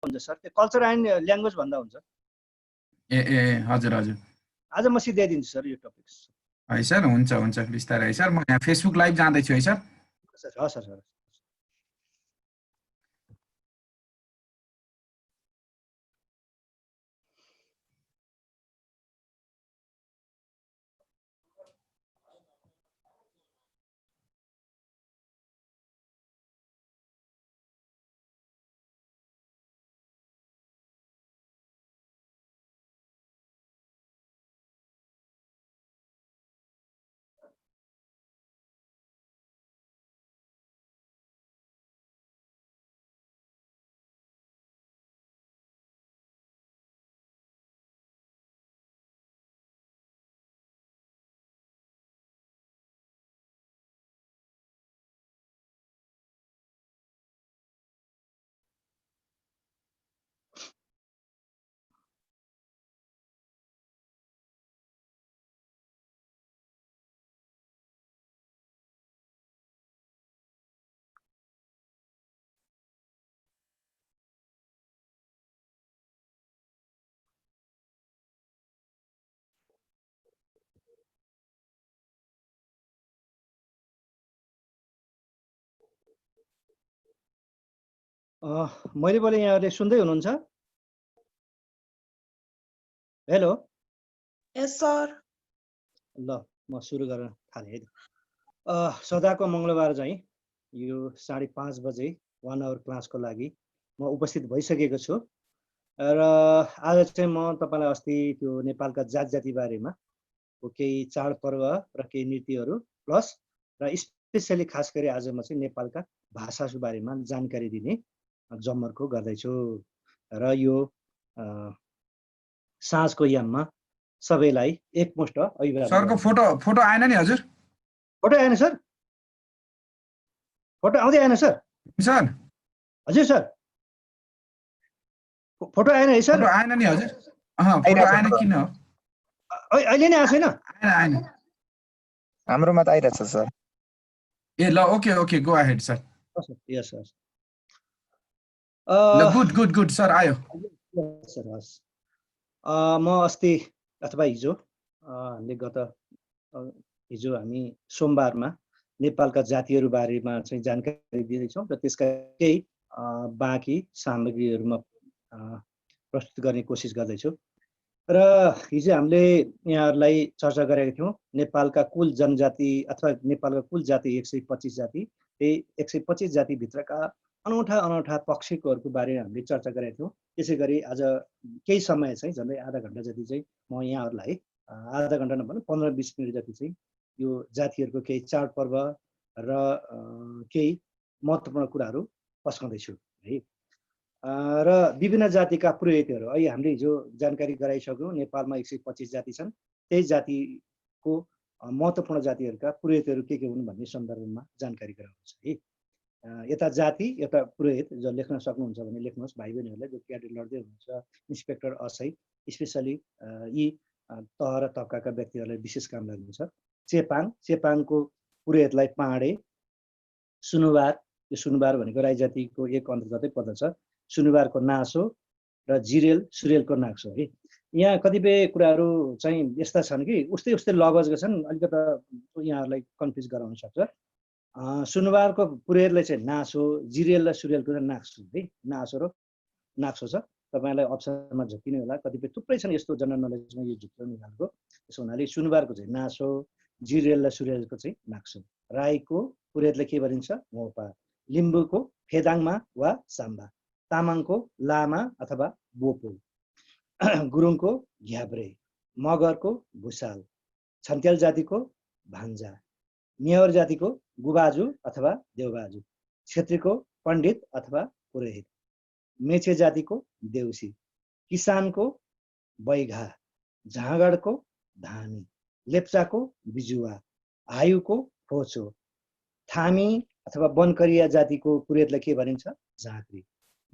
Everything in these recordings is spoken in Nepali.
हुन्छ सर, त्यो कल्चर एन्ड ल्याङ्ग्वेज भन्दा हुन्छ। ए हजुर हजुर, आज म सिधाइदिन्छु सर यो टपिक। है सर, हुन्छ हुन्छ बिस्तारै है सर। म यहाँ फेसबुक लाइभ जाँदैछु है सर। हस् सर। मैले बोले यहाँहरूले सुन्दै हुनुहुन्छ? हेलो। यस सर। ल म सुरु गर्न थालेँ है। सदाको मङ्गलबार चाहिँ यो 5:30 बजे 1 आवर क्लासको लागि म उपस्थित भइसकेको छु र आज चाहिँ म तपाईँलाई अस्ति त्यो नेपालका जात जाति बारेमा केही चाडपर्व र केही नृत्यहरू प्लस र स्पेसली खास गरी आज म चाहिँ नेपालका भाषाको बारेमा जानकारी दिने जमर्को गर्दैछु र यो साँझको याममा सबैलाई एकमुष्ट अभिवादन। सरको फोटो आएन नि हजुर? फोटो आएन सर? फोटो आउँदै आएन सर? सर हजुर सर, फोटो आएन है सर? फोटो आएन नि हजुर। फोटो आएन किन हो? अहिले नै आएको छैन? आएन। हाम्रोमा त आइरहेछ सर। ए ल ओके गो अहेड सर। यस सर। ल गुड सर आयो। सर हस्। म अस्ति अथवा हिजो हिजो हामी सोमबारमा नेपालका जातिहरू बारेमा चाहिँ जानकारी दिँदैछौँ र त्यसका केही बाँकी सामग्रीहरूमा प्रस्तुत गर्ने कोसिस गर्दैछु। र हिजो हामीले यहाँहरूलाई चर्चा गरेका थियौँ नेपालका कुल जनजाति अथवा नेपालका कुल जाति 125 जाति, त्यही 125 जातिभित्रका अनौठा पक्षीहरूको बारेमा हामीले चर्चा गरेका थियौँ। त्यसै गरी आज केही समय चाहिँ झन्डै आधा घन्टा जति चाहिँ म यहाँहरूलाई आधा घन्टा नभन्दा 15-20 मिनट जति चाहिँ यो जातिहरूको केही चाडपर्व र केही महत्त्वपूर्ण कुराहरू पस्काउँदैछु है। र विभिन्न जातिका पुरोहितहरू अहिले हामीले हिजो जानकारी गराइसक्यौँ नेपालमा 125 जाति छन्। त्यही जातिको महत्त्वपूर्ण जातिहरूका पुरोहितहरू के हुन् भन्ने सन्दर्भमा जानकारी गराउँछ है। यता जाति एउटा पुरोहित जो लेख्न सक्नुहुन्छ भने लेख्नुहोस् भाइ बहिनीहरूलाई, जो क्याडेट लड्दै हुनुहुन्छ, इन्सपेक्टर असै स्पेसली यी तह र तबकाका व्यक्तिहरूलाई विशेष काम लाग्नुहुन्छ। चेपाङको पुरोहितलाई पाँडे, सुनुवार, यो सुनुवार भनेको राई जातिको एक अन्तर्गतै पर्दछ, सुनुवारको नासो र सुरेलको नाक्सो है। यहाँ कतिपय कुराहरू चाहिँ यस्ता छन् कि उस्तै लवजका छन्, अलिकति यहाँहरूलाई कन्फ्युज गराउन सक्छ। सुनुवारको पुरोहितलाई चाहिँ नासो, जिरेल र सुरेलको चाहिँ नाक्सो है। नासो र नाक्सो छ, तपाईँलाई अप्सनमा झुक्किने होला। कतिपय थुप्रै छन् यस्तो जनरल नलेजमा यो झुक्किनु खालको। त्यसो हुनाले सुनुवारको चाहिँ नासो, जिरेल र सुरेलको चाहिँ नाक्सो। राईको पुरोहितलाई के भनिन्छ? मोपा। लिम्बूको फेदाङमा वा साम्बा। तामाङको लामा अथवा बोपो। गुरुङको घ्याब्रे। मगरको भुसाल। छन्त्याल जातिको भान्जा। नेवार जातिको गुबाजु अथवा देवबाजु। क्षेत्रीको पण्डित अथवा पुरोहित। मेचे जातिको देउसी। किसानको बैघा। झाँगडको धामी। लेप्चाको बिजुवा। हायुको फोचो। थामी अथवा बनकरिया जातिको पुरोहितलाई के भनिन्छ? झाँक्री।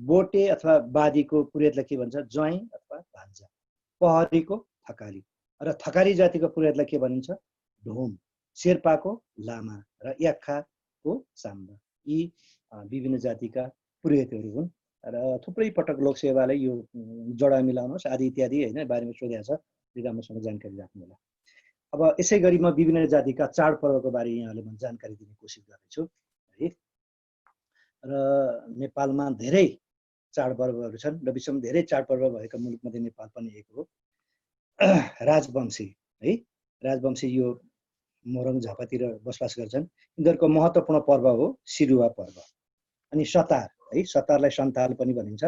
बोटे अथवा बादीको पुरोहितलाई के भन्छ? ज्वाइँ अथवा भान्जा। पहरीको थकाली र थकाली जातिको पुरोहितलाई के भनिन्छ? ढोम। शेर्पाको लामा र याक्खाको साम्बा। यी विभिन्न जातिका पुरोहितहरू हुन् र थुप्रै पटक लोकसेवाले यो जडा मिलाउनुहोस् आदि इत्यादि होइन बारेमा सोधेको छ, राम्रोसँग जानकारी राख्नु होला। अब यसै गरी म विभिन्न जातिका चाडपर्वको बारे यहाँहरूले म जानकारी दिने कोसिस गर्नेछु है। र नेपालमा धेरै चाडपर्वहरू छन् र विश्वमा धेरै चाडपर्व भएका मुलुकमध्ये नेपाल पनि एक हो। राजवंशी है, राजवंशी यो मोरङ झापातिर बसोबास गर्छन्। यिनीहरूको महत्त्वपूर्ण पर्व हो सिरुवा पर्व। अनि सतार है, सतारलाई सन्ताल पनि भनिन्छ,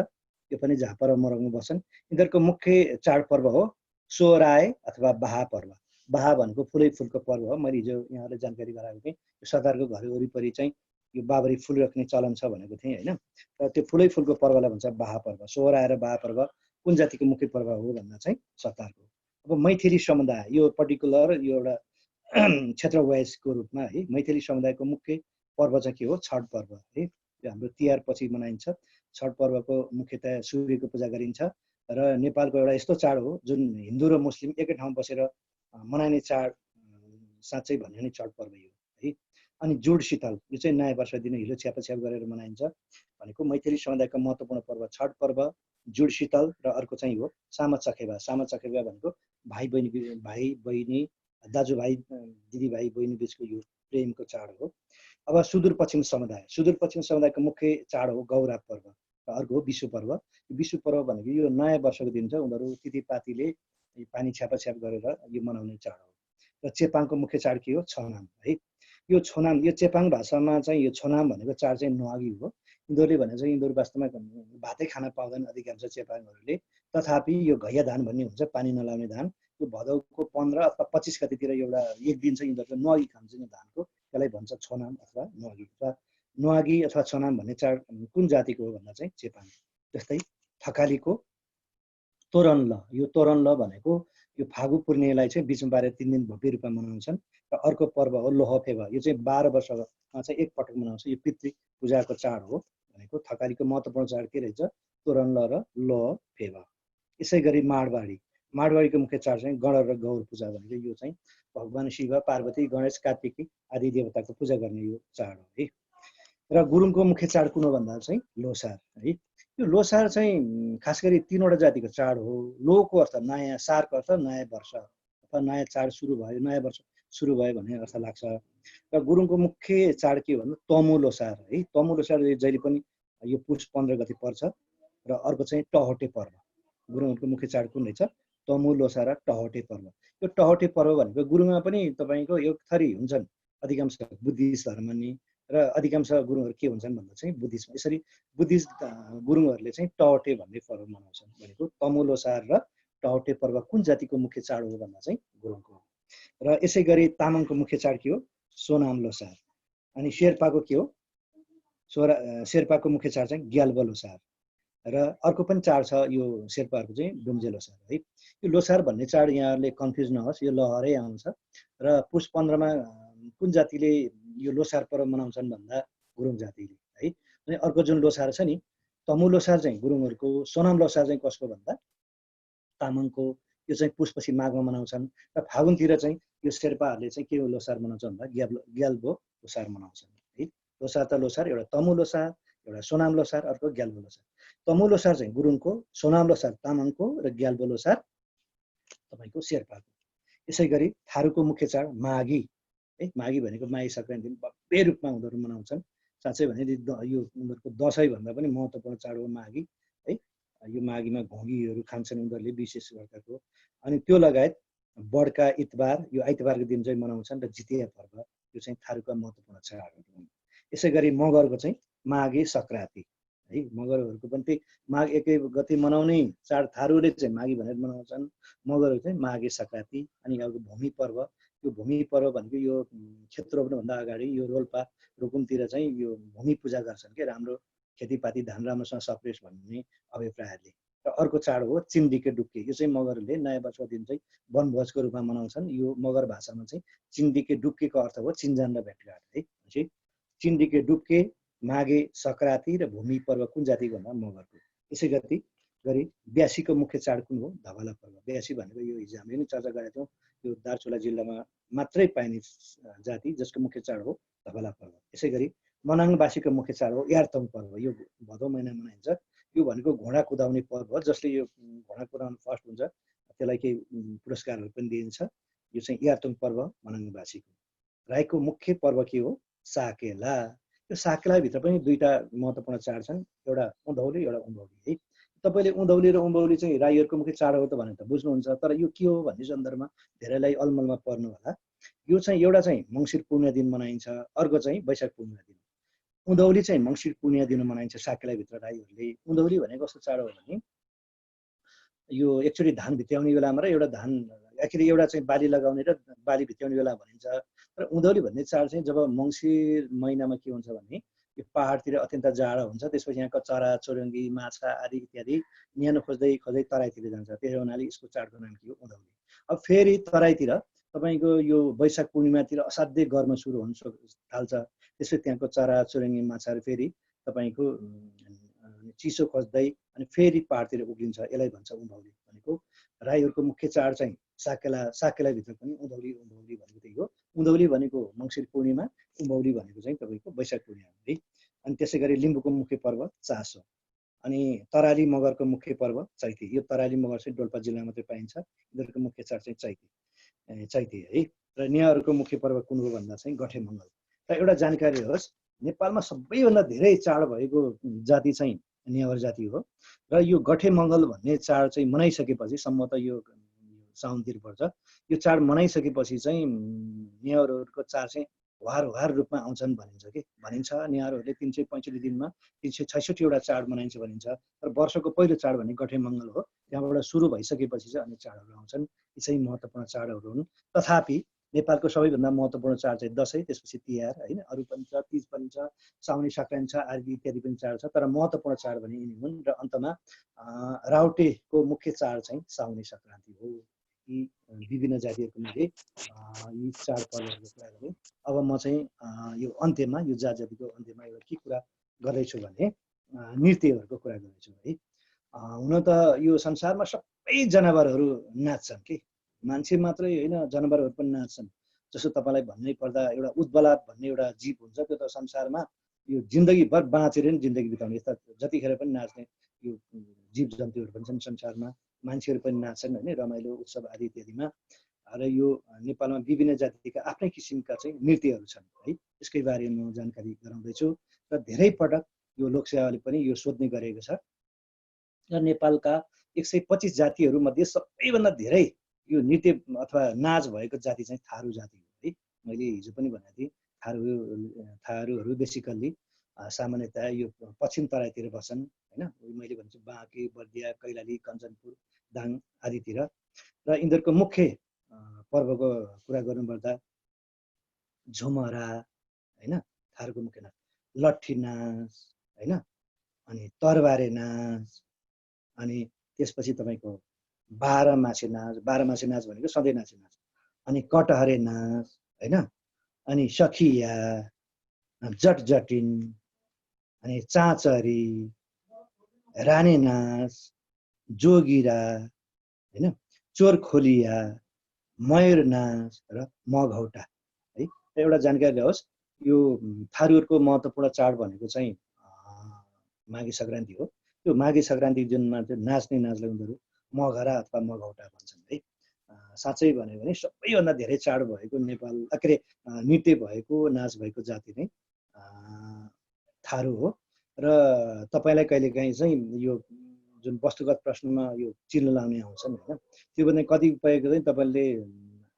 यो पनि झापा र मोरङमा बस्छन्। यिनीहरूको मुख्य चाडपर्व हो सोराय अथवा बाहा पर्व। बाहा भनेको फुलै फुलको पर्व हो। मैले हिजो यहाँलाई जानकारी गराएको थिएँ, यो सतारको घर वरिपरि चाहिँ यो बाबरी फुल राख्ने चलन छ भनेको थिएँ होइन। र त्यो फुलै फुलको पर्वलाई भन्छ बाहा पर्व। सोराय र बाहा पर्व कुन जातिको मुख्य पर्व हो भन्दा चाहिँ सतारको। अब मैथिली समुदाय यो पर्टिकुलर यो एउटा क्षेत्र वाइजको रूपमा है, मैथिली समुदायको मुख्य पर्व चाहिँ के हो? छठ पर्व है। यो हाम्रो तिहार पछि मनाइन्छ। छठ पर्वको मुख्यतया सूर्यको पूजा गरिन्छ र नेपालको एउटा यस्तो चाड हो जुन हिन्दू र मुस्लिम एकै ठाउँ बसेर मनाइने चाड साँच्चै भन्यो भने छठ पर्व हो है। अनि जुड शीतल यो चाहिँ नयाँ वर्ष दिन हिलो छ्यापाछ्याप गरेर मनाइन्छ भनेको मैथिली समुदायको महत्त्वपूर्ण पर्व छठ पर्व, जुड शीतल र अर्को चाहिँ हो सामा चकेबा। सामा चकेबा भनेको भाइ बहिनी दाजुभाइ दिदीभाइ बहिनी बिचको यो प्रेमको चाड हो। अब सुदूरपश्चिम समुदायको मुख्य चाड हो गौरा पर्व र अर्को हो विषु पर्व। विषु पर्व भनेको यो नयाँ वर्षको दिन चाहिँ उनीहरू तिथिपातीले पानी छ्यापाछ्याप गरेर यो मनाउने चाड हो। र चेपाङको मुख्य चाड के हो? छनाम है। यो छनाम यो चेपाङ भाषामा चाहिँ यो छनाम भनेको चाड चाहिँ नुहागी हो। यिनीहरूले भने चाहिँ यिनीहरू वास्तवमा भातै खान पाउँदैन अधिकांश चेपाङहरूले। तथापि यो घैया धान भन्ने हुन्छ पानी नलाउने धान, यो भदौको 15 अथवा 25 गतितिर एउटा एक दिन चाहिँ यिनीहरूले नुहागी खान्छ यो धानको, त्यसलाई भन्छ छोनाम अथवा नुहागी। नुहागी अथवा छोनाम भन्ने चाड कुन जातिको हो भन्दा चाहिँ चेपाङ। जस्तै थकालीको तोरण ल, यो तोरण ल भनेको यो फागु पूर्णिमालाई चाहिँ बिचमा पारेर 3 दिन भव्य रूपमा मनाउँछन्। र अर्को पर्व हो लोहफेवा, यो चाहिँ 12 वर्षमा चाहिँ एक पटक मनाउँछ। यो पितृ पूजाको चाड हो भनेको थकालीको महत्त्वपूर्ण चाड के रहेछ? तोरण ल र लोहफेवा। यसै गरी माडवाडीको मुख्य चाड चाहिँ गण र गौर पूजा भनेको यो चाहिँ भगवान शिव पार्वती गणेश कार्तिकी आदि देवताको पूजा गर्ने यो चाड हो है। र गुरुङको मुख्य चाड कुन हो भन्दा चाहिँ लोसार है। यो लोसार चाहिँ खास गरी 3वटा जातिको चाड हो। लोको अर्थ नयाँ, सारको अर्थ नयाँ वर्ष अथवा नयाँ चाड सुरु भयो, नयाँ वर्ष सुरु भयो भन्ने अर्थ लाग्छ। र गुरुङको मुख्य चाड के हो भन्दा तमु लोसार है। तमु लोसार जहिले पनि यो पुष 15 गते पर्छ। र अर्को चाहिँ टहटे पर्व। गुरुङहरूको मुख्य चाड कुन रहेछ? तमु लोसार र टहटे पर्व। यो टहटे पर्व भनेको गुरुङमा पनि तपाईँको एक थरी हुन्छन्, अधिकांश बुद्धिस्ट धर्मनी र अधिकांश गुरुङहरू के हुन्छन् भन्दा चाहिँ बुद्धिस्ट। यसरी बुद्धिस्ट गुरुङहरूले चाहिँ टहटे भन्ने पर्व मनाउँछन् भनेको तमु लोसार र टहटे पर्व कुन जातिको मुख्य चाड हो भन्दा चाहिँ गुरुङको हो। र यसै गरी तामाङको मुख्य चाड के हो? सोनाम लोसार। अनि शेर्पाको के हो? शेर्पाको मुख्य चाड चाहिँ ग्याल्बो लोसार। र अर्को पनि चाड छ यो शेर्पाहरूको चाहिँ डुम्जे लोसार है। यो लोसार भन्ने चाड यहाँहरूले कन्फ्युज नहोस्, यो लहरै आउँछ। र पुष 15मा कुन जातिले यो लोसार पर्व मनाउँछन् भन्दा गुरुङ जातिले है। अनि अर्को जुन लोसार छ नि तमु लोसार चाहिँ गुरुङहरूको, सोनाम लोसार चाहिँ कसको भन्दा तामाङको। यो चाहिँ पुषपछि माघमा मनाउँछन्। र फागुनतिर चाहिँ यो शेर्पाहरूले चाहिँ के लोसार मनाउँछ भन्दा ग्याल्बो लोसार मनाउँछन् है। लोसार त लोसार, एउटा तमु लोसार, एउटा सोनाम लोसार, अर्को ग्याल्बो लोसार। तमु लोसार चाहिँ गुरुङको, सोनाम लोसार तामाङको र ग्याल्बो लोसार तपाईँको शेर्पाको। यसै गरी थारूको मुख्य चाड माघी है। माघी भनेको माघी सङ्क्रान्ति भव्य रूपमा उनीहरू मनाउँछन्। साँच्चै भने यो उनीहरूको दसैँ भन्दा पनि महत्त्वपूर्ण चाड हो माघी है। यो माघीमा घोगीहरू खान्छन् उनीहरूले विशेष प्रकारको। अनि त्यो लगायत बड्का इतबार, यो आइतबारको दिन चाहिँ मनाउँछन्। र जितिया पर्व यो चाहिँ थारूका महत्त्वपूर्ण चाडहरू। यसै गरी मगरको चाहिँ माघे सङ्क्रान्ति है। मगरहरूको पनि त्यही माघ 1 गते मनाउने चाड थारूले चाहिँ माघी भनेर मनाउँछन्। मगरहरू चाहिँ माघे सङ्क्रान्ति। अनि अर्को भूमि पर्व, यो भूमि पर्व भनेको यो क्षेत्र रोप्नुभन्दा अगाडि यो रोल्पा रुकुमतिर चाहिँ यो भूमि पूजा गर्छन् के, राम्रो खेतीपाती धान राम्रोसँग सप्रेस भन्ने अभिप्रायले। र अर्को चाड हो चिन्डिके डुक्के, यो चाहिँ मगरहरूले नयाँ वर्षको दिन चाहिँ वनभोजको रूपमा मनाउँछन्। यो मगर भाषामा चाहिँ चिन्डिके डुक्केको अर्थ हो चिन्जान र भेटघाट है। चिन्डिके डुक्के, माघे सङ्क्रान्ति र भूमि पर्व कुन जातिको भन्दा मगरको। यसै गरी ब्यासीको मुख्य चाड कुन हो? धवला पर्व। ब्यासी भनेको यो हिजो हामीले पनि चर्चा गरेका थियौँ, यो दार्चुला जिल्लामा मात्रै पाइने जाति जसको मुख्य चाड हो धवला पर्व। यसै गरी मनाङबासीको मुख्य चाड हो यारतङ पर्व। यो भदौ महिना मनाइन्छ। यो भनेको घोडा कुदाउने पर्व हो, जसले यो घोडा कुदाउनु फर्स्ट हुन्छ त्यसलाई केही पुरस्कारहरू पनि दिइन्छ। यो चाहिँ यातुङ पर्व मनाङबासीको। राईको मुख्य पर्व के हो? साकेला। यो साकेलाभित्र पनि दुईटा महत्त्वपूर्ण चाड छन्, एउटा उँधौली एउटा उँभौली है। तपाईँले उँधौली र उँभौली चाहिँ राईहरूको मुख्य चाड हो त भने त बुझ्नुहुन्छ, तर यो के हो भन्ने सन्दर्भमा धेरैलाई अलमलमा पर्नु होला। यो चाहिँ एउटा चाहिँ मङ्सिर पूर्णिमा दिन मनाइन्छ, अर्को चाहिँ वैशाख पूर्णिमा दिन। उँधौली चाहिँ मङ्सिर पूर्णिमा दिन मनाइन्छ साकेलाभित्र राईहरूले। उँधौली भनेको कस्तो चाड हो भने यो एकचोटि धान भित्याउने बेलामा र एउटा धान एक्चुअली एउटा चाहिँ बाली लगाउने र बाली भित्याउने बेला भनिन्छ। र उँधौली भन्ने चाड चाहिँ जब मङ्सिर महिनामा के हुन्छ भने यो पहाडतिर अत्यन्त जाडो हुन्छ, त्यसपछि यहाँको चरा चुरुङ्गी माछा आदि इत्यादि न्यानो खोज्दै खोज्दै तराईतिर जान्छ, त्यसो हुनाले यसको चाडको नाम के हो? उँधौली। अब फेरि तराईतिर तपाईँको यो वैशाख पूर्णिमातिर असाध्यै गर्म सुरु हुन थाल्छ, त्यसपछि त्यहाँको चरा चुरुङ्गी माछाहरू फेरि तपाईँको चिसो खोज्दै अनि फेरि पहाडतिर उक्लिन्छ, यसलाई भन्छ उँधौली भनेको। राईहरूको मुख्य चाड चाहिँ साकेला, साकेलाभित्र पनि उँधौली उँभौली भनेको त्यही हो। उँधौली भनेको मङ्सिर पूर्णिमा, उँभौली भनेको चाहिँ तपाईँको वैशाख पूर्णिमा है। अनि त्यसै गरी लिम्बूको मुख्य पर्व चासो, अनि तराली मगरको मुख्य पर्व चैते। यो तराली मगर चाहिँ डोल्पा जिल्लामा मात्रै पाइन्छ, यिनीहरूको मुख्य चाड चाहिँ चैते है। र नेवारहरूको मुख्य पर्व कुन हो भन्दा चाहिँ गठे मङ्गल। र एउटा जानकारी होस्, नेपालमा सबैभन्दा धेरै चाड भएको जाति चाहिँ नेवार जाति हो। र यो गठे मङ्गल भन्ने चाड चाहिँ मनाइसकेपछि, सम्म त यो साउनतिर पर्छ, यो चाड मनाइसकेपछि चाहिँ नेवारहरूको चाड चाहिँ वार रूपमा आउँछन् भनिन्छ कि भनिन्छ। नेवारहरूले 365 दिनमा 366 वटा चाड मनाइन्छ भनिन्छ। तर वर्षको पहिलो चाड भने गठे मङ्गल हो, त्यहाँबाट सुरु भइसकेपछि चाहिँ अन्य चाडहरू आउँछन्। यी चाहिँ महत्त्वपूर्ण चाडहरू हुन्। तथापि नेपालको सबैभन्दा महत्त्वपूर्ण चाड चाहिँ दसैँ, त्यसपछि तिहार होइन, अरू पनि छ, तिज पनि छ, साउनी सङ्क्रान्ति छ, आदि इत्यादि पनि चाड छ। तर महत्त्वपूर्ण चाड भने यिनी हुन्। र अन्तमा राउटेको मुख्य चाड चाहिँ साउनी सङ्क्रान्ति हो। यी विभिन्न जातिहरूको मैले यी चाडपर्वहरूको कुरा गरेँ। अब म चाहिँ यो अन्त्यमा, यो जातिको अन्त्यमा एउटा के कुरा गर्दैछु भने नृत्यहरूको कुरा गर्दैछु है। हुन त यो संसारमा सबै जनावरहरू नाच्छन् कि, मान्छे मात्रै होइन, जनावरहरू पनि नाच्छन्। जस्तो तपाईँलाई भन्नै पर्दा एउटा उद्बला भन्ने एउटा जीव हुन्छ, त्यो त संसारमा यो जिन्दगीभर बाँचेर नि जिन्दगी बिताउने, यस्ता जतिखेर पनि नाच्ने यो जीव जन्तुहरू पनि छन् संसारमा। मान्छेहरू पनि नाच्छन् होइन, रमाइलो उत्सव आदि इत्यादिमा। र यो नेपालमा विभिन्न जातिका आफ्नै किसिमका चाहिँ नृत्यहरू छन् है। यसकै बारेमा म जानकारी गराउँदैछु। र धेरै पटक यो लोकसेवाले पनि यो सोध्ने गरेको छ। र नेपालका 125 जातिहरू मध्ये सबैभन्दा धेरै यो नृत्य अथवा नाच भएको जाति चाहिँ थारू जाति हो है। मैले हिजो पनि भनेको थिएँ, थारूहरू बेसिकल्ली सामान्यतया यो पश्चिम तराईतिर बस्छन् होइन। मैले भन्छु बाँके, बर्दिया, कैलाली, कञ्चनपुर, दाङ आदितिर। र यिनीहरूको मुख्य पर्वको कुरा गर्नुपर्दा झुमरा होइन, थारूको मुख्य नाच, लट्ठी नाच होइन, अनि तरबारे नाच, अनि त्यसपछि तपाईँको बाह्रमासे नाच भनेको सधैँ नाचे नाच, अनि कटहरे नाच होइन, अनि सखिया, जटजटिन, अनि चाँचरी, रानी नाच, जोगिरा होइन, चोरखोलिया, मयूर नाच र मघौटा है। एउटा जानकारी होस्, यो थारूहरूको महत्त्वपूर्ण चाड भनेको चाहिँ माघे सङ्क्रान्ति हो। त्यो माघे सङ्क्रान्ति जुनमा चाहिँ नाच्ने नाचलाई उनीहरू मघरा अथवा मघौटा भन्छन् है। साँच्चै भन्यो भने सबैभन्दा धेरै चाड भएको नेपाल के अरे नृत्य भएको नाच भएको जाति नै थारू हो। र तपाईँलाई कहिलेकाहीँ चाहिँ यो जुन वस्तुगत प्रश्नमा यो चिन्ह लाउने आउँछन् होइन, त्यो पनि कतिपयको चाहिँ तपाईँले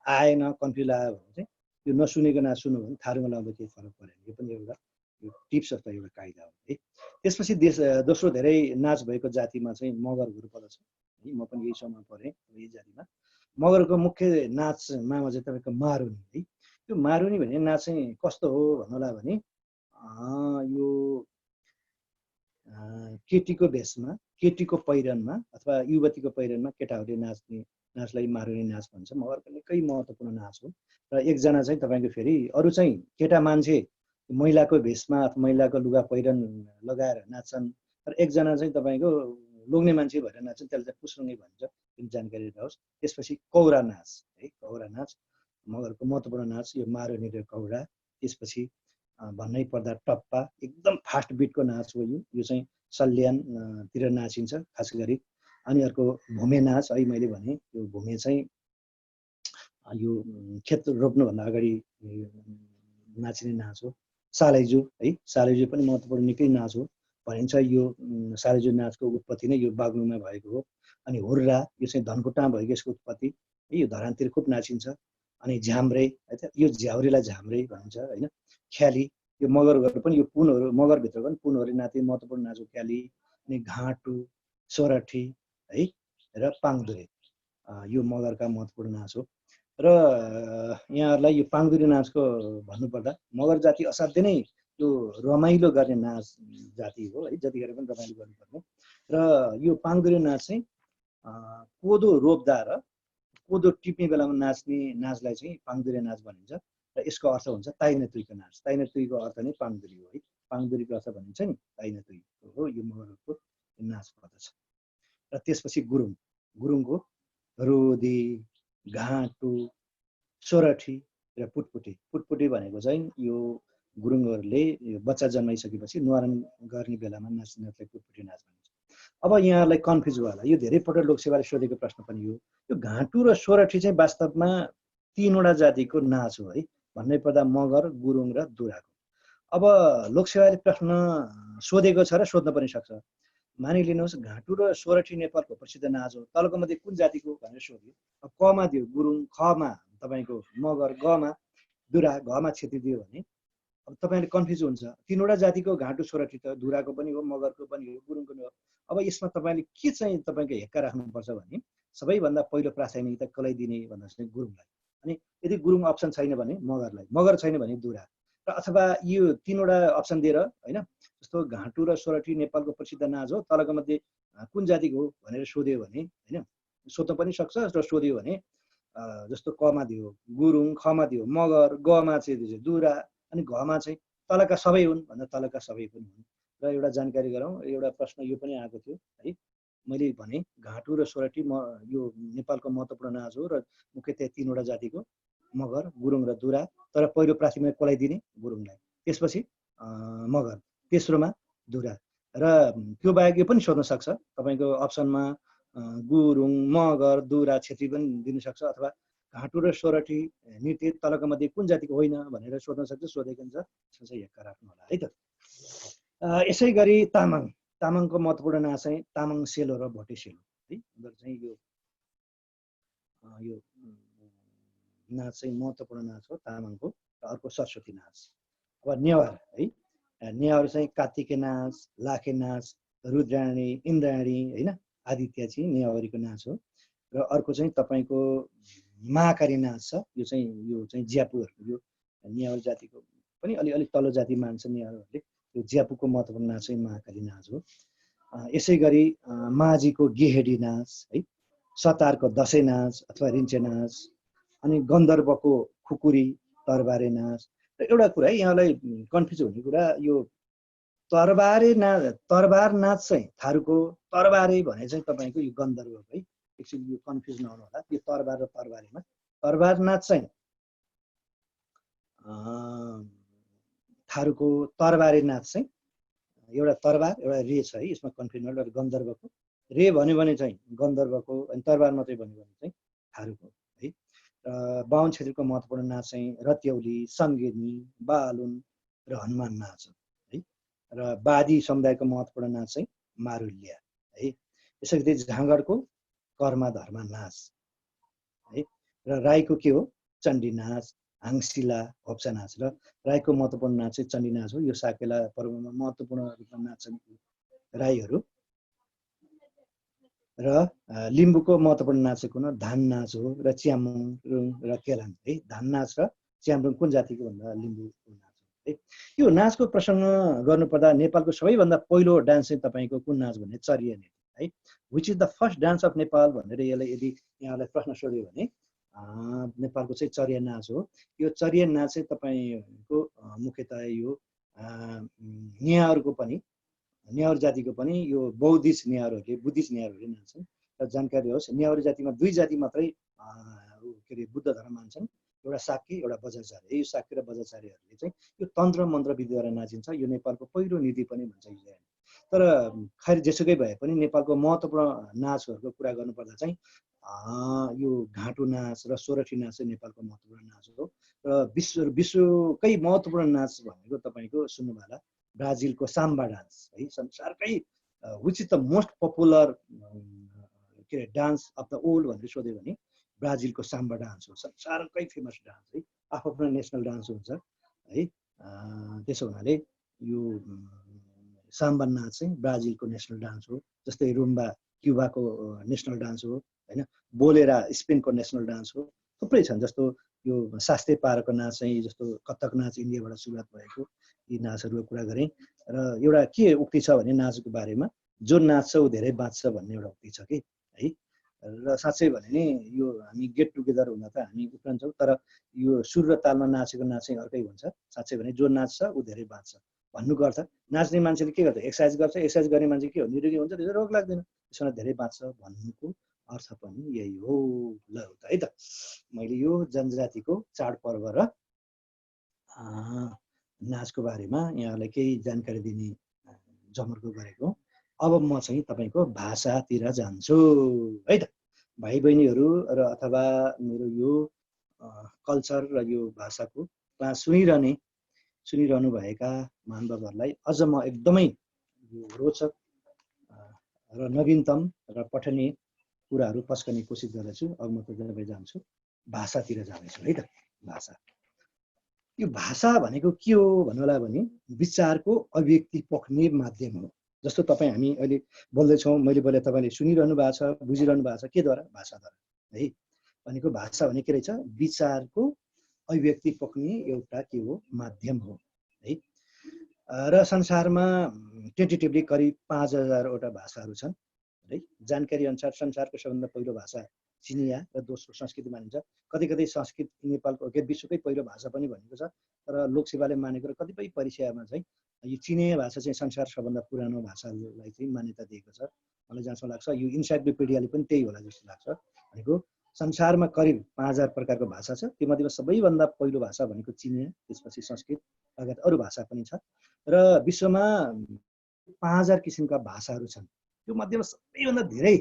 आएन, कन्फ्युज आयो भने चाहिँ यो नसुनेको नाच सुन्नु भने थारूमा लाउँदा केही फरक परेन। यो पनि एउटा यो टिप्स अथवा एउटा कायदा हो है। त्यसपछि दोस्रो धेरै नाच भएको जातिमा चाहिँ मगरहरू पर्दछ है। म पनि यही समूहमा परेँ, यही जातिमा। मगरको मुख्य नाचमा चाहिँ तपाईँको मारुनी है। त्यो मारुनी भन्ने नाच चाहिँ कस्तो हो भन्नुलाई भने यो केटीको भेषमा, केटीको पहिरनमा अथवा युवतीको पहिरनमा केटाहरूले नाच्ने नाचलाई मारुनी नाच भन्छ। मगरको निकै महत्त्वपूर्ण नाच हो। र एकजना चाहिँ तपाईँको फेरि अरू चाहिँ केटा मान्छे महिलाको भेषमा अथवा महिलाको लुगा पहिरन लगाएर नाच्छन्, तर एकजना चाहिँ तपाईँको लोग्ने मान्छे भएर नाच्छन्, त्यसलाई चाहिँ पुस्रुङ्गे भन्छ। जुन जानकारी रहोस्। त्यसपछि कौरा नाच है, कौरा नाच मगरको महत्त्वपूर्ण नाच, यो मारुनी र कौरा। त्यसपछि भन्नै पर्दा टप्पा, एकदम फास्ट बिटको नाच हो यो चाहिँ सल्यान तिर नाचिन्छ खास गरी। अनि अर्को भूमे नाच है, मैले भने यो भूमे चाहिँ यो खेत रोप्नुभन्दा अगाडि नाचिने नाच हो। सालेजु है, सालेजु पनि महत्त्वपूर्ण निकै नाच हो भनिन्छ। यो सालेजु नाचको उत्पत्ति नै यो बागलुङमा भएको हो। अनि हुर्रा यो चाहिँ धनकुटामा भएको यसको उत्पत्ति, यो धरानतिर खुब नाचिन्छ। अनि झ्याम्रे है त, यो झ्याउरेलाई झ्याम्रे भनिन्छ होइन। ख्याली यो मगरहरू पनि, यो पुनहरू मगरभित्र पनि पुनहरू नाच्ने महत्त्वपूर्ण नाच हो ख्याली। अनि घाँटु, सोरठी है र पाङदुरे यो मगरका महत्त्वपूर्ण नाच हो। र यहाँहरूलाई यो पाङदुरे नाचको भन्नुपर्दा मगर जाति असाध्यै नै यो रमाइलो गर्ने नाच जाति हो है, जतिखेर पनि रमाइलो गर्नुपर्ने। र यो पाङदुरे नाच चाहिँ कोदो रोप्दा र कोदो टिप्ने बेलामा नाच्ने नाचलाई चाहिँ पाङदुरे नाच भनिन्छ। र यसको अर्थ हुन्छ ताइनेतुईको नाच। ताइनेतुईको अर्थ नै पाङदुरी हो है। पाङदुरीको अर्थ भनिन्छ नि ताइनेतुई हो, यो मगरको नाच पर्दछ। र त्यसपछि गुरुङ, गुरुङको रोदी, घाँटु, सोरठी र पुटपुटी। पुटपुटी भनेको चाहिँ यो गुरुङहरूले बच्चा जन्माइसकेपछि न्वारान गर्ने बेलामा नाच्नेलाई पुटपुटी नाच भनिन्छ। अब यहाँहरूलाई कन्फ्युज भयो होला, यो धेरै पटक लोकसेवाले सोधेको प्रश्न पनि हो। यो घाँटु र सोरठी चाहिँ वास्तवमा 3वटा जातिको नाच हो है, भन्नै पर्दा मगर, गुरुङ र दुराको। अब लोकसेवाले प्रश्न सोधेको छ र सोध्न पनि सक्छ। मानिलिनुहोस् घाँटु र सोरठी नेपालको प्रसिद्ध नाच हो, तलको मध्ये कुन जातिको भनेर सोध्यो। अब कमा दियो गुरुङ, खमा तपाईँको मगर, गमा दुरा, घमा छेत्री दियो भने अब तपाईँले कन्फ्युज हुन्छ। 3वटा जातिको घाँटु सोरठी त दुराको पनि हो, मगरको पनि हो, गुरुङको पनि हो। अब यसमा तपाईँले के चाहिँ तपाईँको हेक्का राख्नुपर्छ भने सबैभन्दा पहिलो प्राथमिकता कसलाई दिने भन्दा चाहिँ गुरुङलाई। अनि यदि गुरुङ अप्सन छैन भने मगरलाई, मगर छैन भने दुरा। र अथवा यो 3वटा अप्सन दिएर होइन, जस्तो घाँटु र सोरठी नेपालको प्रसिद्ध नाच हो, तलको मध्ये कुन जातिको हो भनेर सोध्यो भने होइन, सोध्न पनि सक्छ। र सोध्यो भने जस्तो कमा दियो गुरुङ, खमा दियो मगर, गमा चाहिँ दुरा, अनि घमा चाहिँ तलका सबै हुन् भन्दा तलका सबै पनि हुन्। र एउटा जानकारी गरौँ, एउटा प्रश्न यो पनि आएको थियो है, मैले भने घाँटु र सोरठी यो नेपालको महत्त्वपूर्ण नाच हो र मुख्यतया 3वटा जातिको मगर, गुरुङ र दुरा। तर पहिलो प्राथमिकता कसलाई दिने? गुरुङलाई, त्यसपछि मगर, तेस्रोमा दुरा। र त्यो बाहेक यो पनि सोध्न सक्छ तपाईँको अप्सनमा गुरुङ, मगर, दुरा, छेत्री पनि दिन सक्छ। अथवा घाँटु र सोरठी नृत्य तलको मध्ये कुन जातिको होइन भनेर सोध्न सक्छ, सोधेको हुन्छ। त्यसमा चाहिँ हेक्का राख्नु होला है त। यसै गरी तामाङ, तामाङको महत्त्वपूर्ण नाच चाहिँ तामाङ सेलो र भोटे सेलो है। उनीहरू चाहिँ यो नाच चाहिँ महत्त्वपूर्ण नाच हो तामाङको। र अर्को सरस्वती नाच। अब नेवार है, नेवार चाहिँ कात्तिके नाच, लाखे नाच, रुद्राणी, इन्द्राणी होइन, आदित्य चाहिँ नेवारीको नाच हो। र अर्को चाहिँ तपाईँको महाकारी नाच छ, यो चाहिँ ज्यापुहरूको, यो नेवार जातिको पनि अलिक तल्लो जाति मान्छ नेवारहरूले। यो ज्यापुको महत्त्वपूर्ण नाच चाहिँ महाकारी नाच हो। यसै गरी माझीको गेहेडी नाच है, सतारको दसैँ नाच अथवा रिन्चे नाच, अनि गन्धर्वको खुकुरी, तरबारे नाच। र एउटा कुरा है, यहाँलाई कन्फ्युज हुने कुरा, यो तरबारे नाच, तरबार नाच चाहिँ थारूको, तरबारे भने चाहिँ तपाईँको यो गन्धर्वको है। एकछिन यो कन्फ्युज नहुनु होला, यो तरबार र तरबारेमा। तरबार नाच चाहिँ थारूको, तरबारे नाच चाहिँ एउटा तरबार एउटा रे छ है, यसमा कन्फ्युज नहोला। गन्धर्वको रे भन्यो भने चाहिँ गन्धर्वको, अनि तरबार मात्रै भन्यो भने चाहिँ थारूको है। र बाहुन क्षेत्रको महत्त्वपूर्ण नाच चाहिँ रत्यौली, सङ्गेनी, बालुन र हनुमान नाच हो है। र बादी समुदायको महत्त्वपूर्ण नाच चाहिँ मारुल्या है। यसै गरी झाँगडको कर्मा धर्मा नाच है। र राईको के हो? चण्डी नाच, हाङसिला, होप्सा नाच। र राईको महत्त्वपूर्ण नाच चाहिँ चण्डी नाच हो। यो साकेला पर्वमा महत्त्वपूर्ण रूपमा नाच्छन् राईहरू। र लिम्बूको महत्त्वपूर्ण नाच चाहिँ कुन? धान नाच हो। र च्याम्रुङ र केलाङ है। धान नाच र च्याम्रुङ कुन जातिको भन्दा लिम्बूको नाच हो है। यो नाचको प्रसङ्ग गर्नुपर्दा नेपालको सबैभन्दा पहिलो डान्स चाहिँ तपाईँको कुन नाच भने चरिया नृत्य है। Which is the first dance of Nepal भनेर यसलाई यदि यहाँलाई प्रश्न सोध्यो भने नेपालको चाहिँ चरिया नाच हो। यो चरिया नाच चाहिँ तपाईँको मुख्यतया यो नेवारको पनि, नेवार जातिको पनि यो बौद्धिस्ट नेवारहरूले, बुद्धिस्ट नेवारहरूले नाच्छन्। र जानकारी होस्, नेवार जातिमा 2 जाति मात्रै के अरे बुद्ध धर्म मान्छन्। एउटा साक्की एउटा बज्रचार्य। यो साक्की र बज्रचार्यहरूले चाहिँ यो तन्त्र मन्त्र विधिद्वारा नाचिन्छ। यो नेपालको पहिलो नीति पनि भन्छ यो। तर खैर जेसुकै भए पनि नेपालको महत्त्वपूर्ण नाचहरूको कुरा गर्नुपर्दा चाहिँ यो घाँटो नाच र सोरठी नाच चाहिँ नेपालको महत्त्वपूर्ण नाच हो। र विश्वकै महत्त्वपूर्ण नाच भनेको तपाईँको सुन्नुभयो होला ब्राजिलको साम्बा डान्स है। संसारकै which is the most popular के अरे डान्स अफ द वर्ल्ड भनेर सोध्यो भने ब्राजिलको साम्बा डान्स हो। संसारकै फेमस डान्स है, आफ्नो नेसनल डान्स हुन्छ है। त्यसो हुनाले यो साम्बा नाच चाहिँ ब्राजिलको नेसनल डान्स हो। जस्तै रुम्बा क्युबाको नेसनल डान्स हो होइन। बोलेरा स्पेनको नेसनल डान्स हो। थुप्रै छन्। जस्तो यो शास्त्रीय पाराको नाच चाहिँ जस्तो कथक नाच इन्डियाबाट सुरुवात भएको यी नाचहरूको कुरा गरेँ। र एउटा के उक्ति छ भने नाचको बारेमा, जो नाच्छ ऊ धेरै बाँच्छ भन्ने एउटा उक्ति छ कि है। र साँच्चै भने नि यो हामी गेट टुगेदर हुँदा त हामी उफ्रन्छौँ, तर यो सुर र तालमा नाचेको नाच चाहिँ अर्कै हुन्छ। साँच्चै भने जो नाच्छ ऊ धेरै बाँच्छ भन्नुको अर्थ नाच्ने मान्छेले के गर्छ, एक्सर्साइज गर्छ। एक्सर्साइज गर्ने मान्छे के हो, निरोगी हुन्छ, त्यसो रोग लाग्दैन, त्यसमा धेरै बाँच्छ भन्नुको अर्थ पनि यही हो। ल है त मैले यो जनजातिको चाडपर्व र नाचको बारेमा यहाँलाई केही जानकारी दिने जमर्को गरेको। अब म चाहिँ तपाईँको भाषातिर जान्छु है त। भाइ बहिनीहरू र अथवा मेरो यो कल्चर र यो भाषाको क्लास सुनिरहनु भएका महानुभावहरूलाई अझ म एकदमै रोचक र नवीनतम र पठनीय कुराहरू पस्कने कोसिस गर्दछु। अब म तपाईँ जान्छु भाषातिर जानेछु है त। भाषा, यो भाषा भनेको के हो भन्नुलाई भने विचारको अभिव्यक्ति पोख्ने माध्यम हो। जस्तो तपाईँ हामी अहिले बोल्दैछौँ, मैले बोले तपाईँले सुनिरहनु भएको छ, बुझिरहनु भएको छ, केद्वारा? भाषाद्वारा है। भनेको भाषा भने के रहेछ, विचारको अभिव्यक्ति पोख्ने एउटा के हो, माध्यम हो है। र संसारमा टेन्टेटिभली करिब 5000वटा भाषाहरू छन् है। जानकारी अनुसार संसारको सबभन्दा पहिलो भाषा चिनिया र दोस्रो संस्कृत मानिन्छ। कतै कतै संस्कृत नेपालको विश्वकै पहिलो भाषा पनि भनेको छ। तर लोकसेवाले मानेको र कतिपय परीक्षामा चाहिँ यो चिनिया भाषा चाहिँ संसार सबभन्दा पुरानो भाषालाई चाहिँ मान्यता दिएको छ। मलाई जहाँसम्म लाग्छ यो इन्साइक्लोपिडियाले पनि त्यही होला जस्तो लाग्छ। भनेको संसारमा करिब 5000 प्रकारको भाषा छ। तीमध्येमा सबैभन्दा पहिलो भाषा भनेको चिनिया, त्यसपछि संस्कृत लगायत अरू भाषा पनि छ। र विश्वमा 5000 किसिमका भाषाहरू छन्। त्यो मध्येमा सबैभन्दा धेरै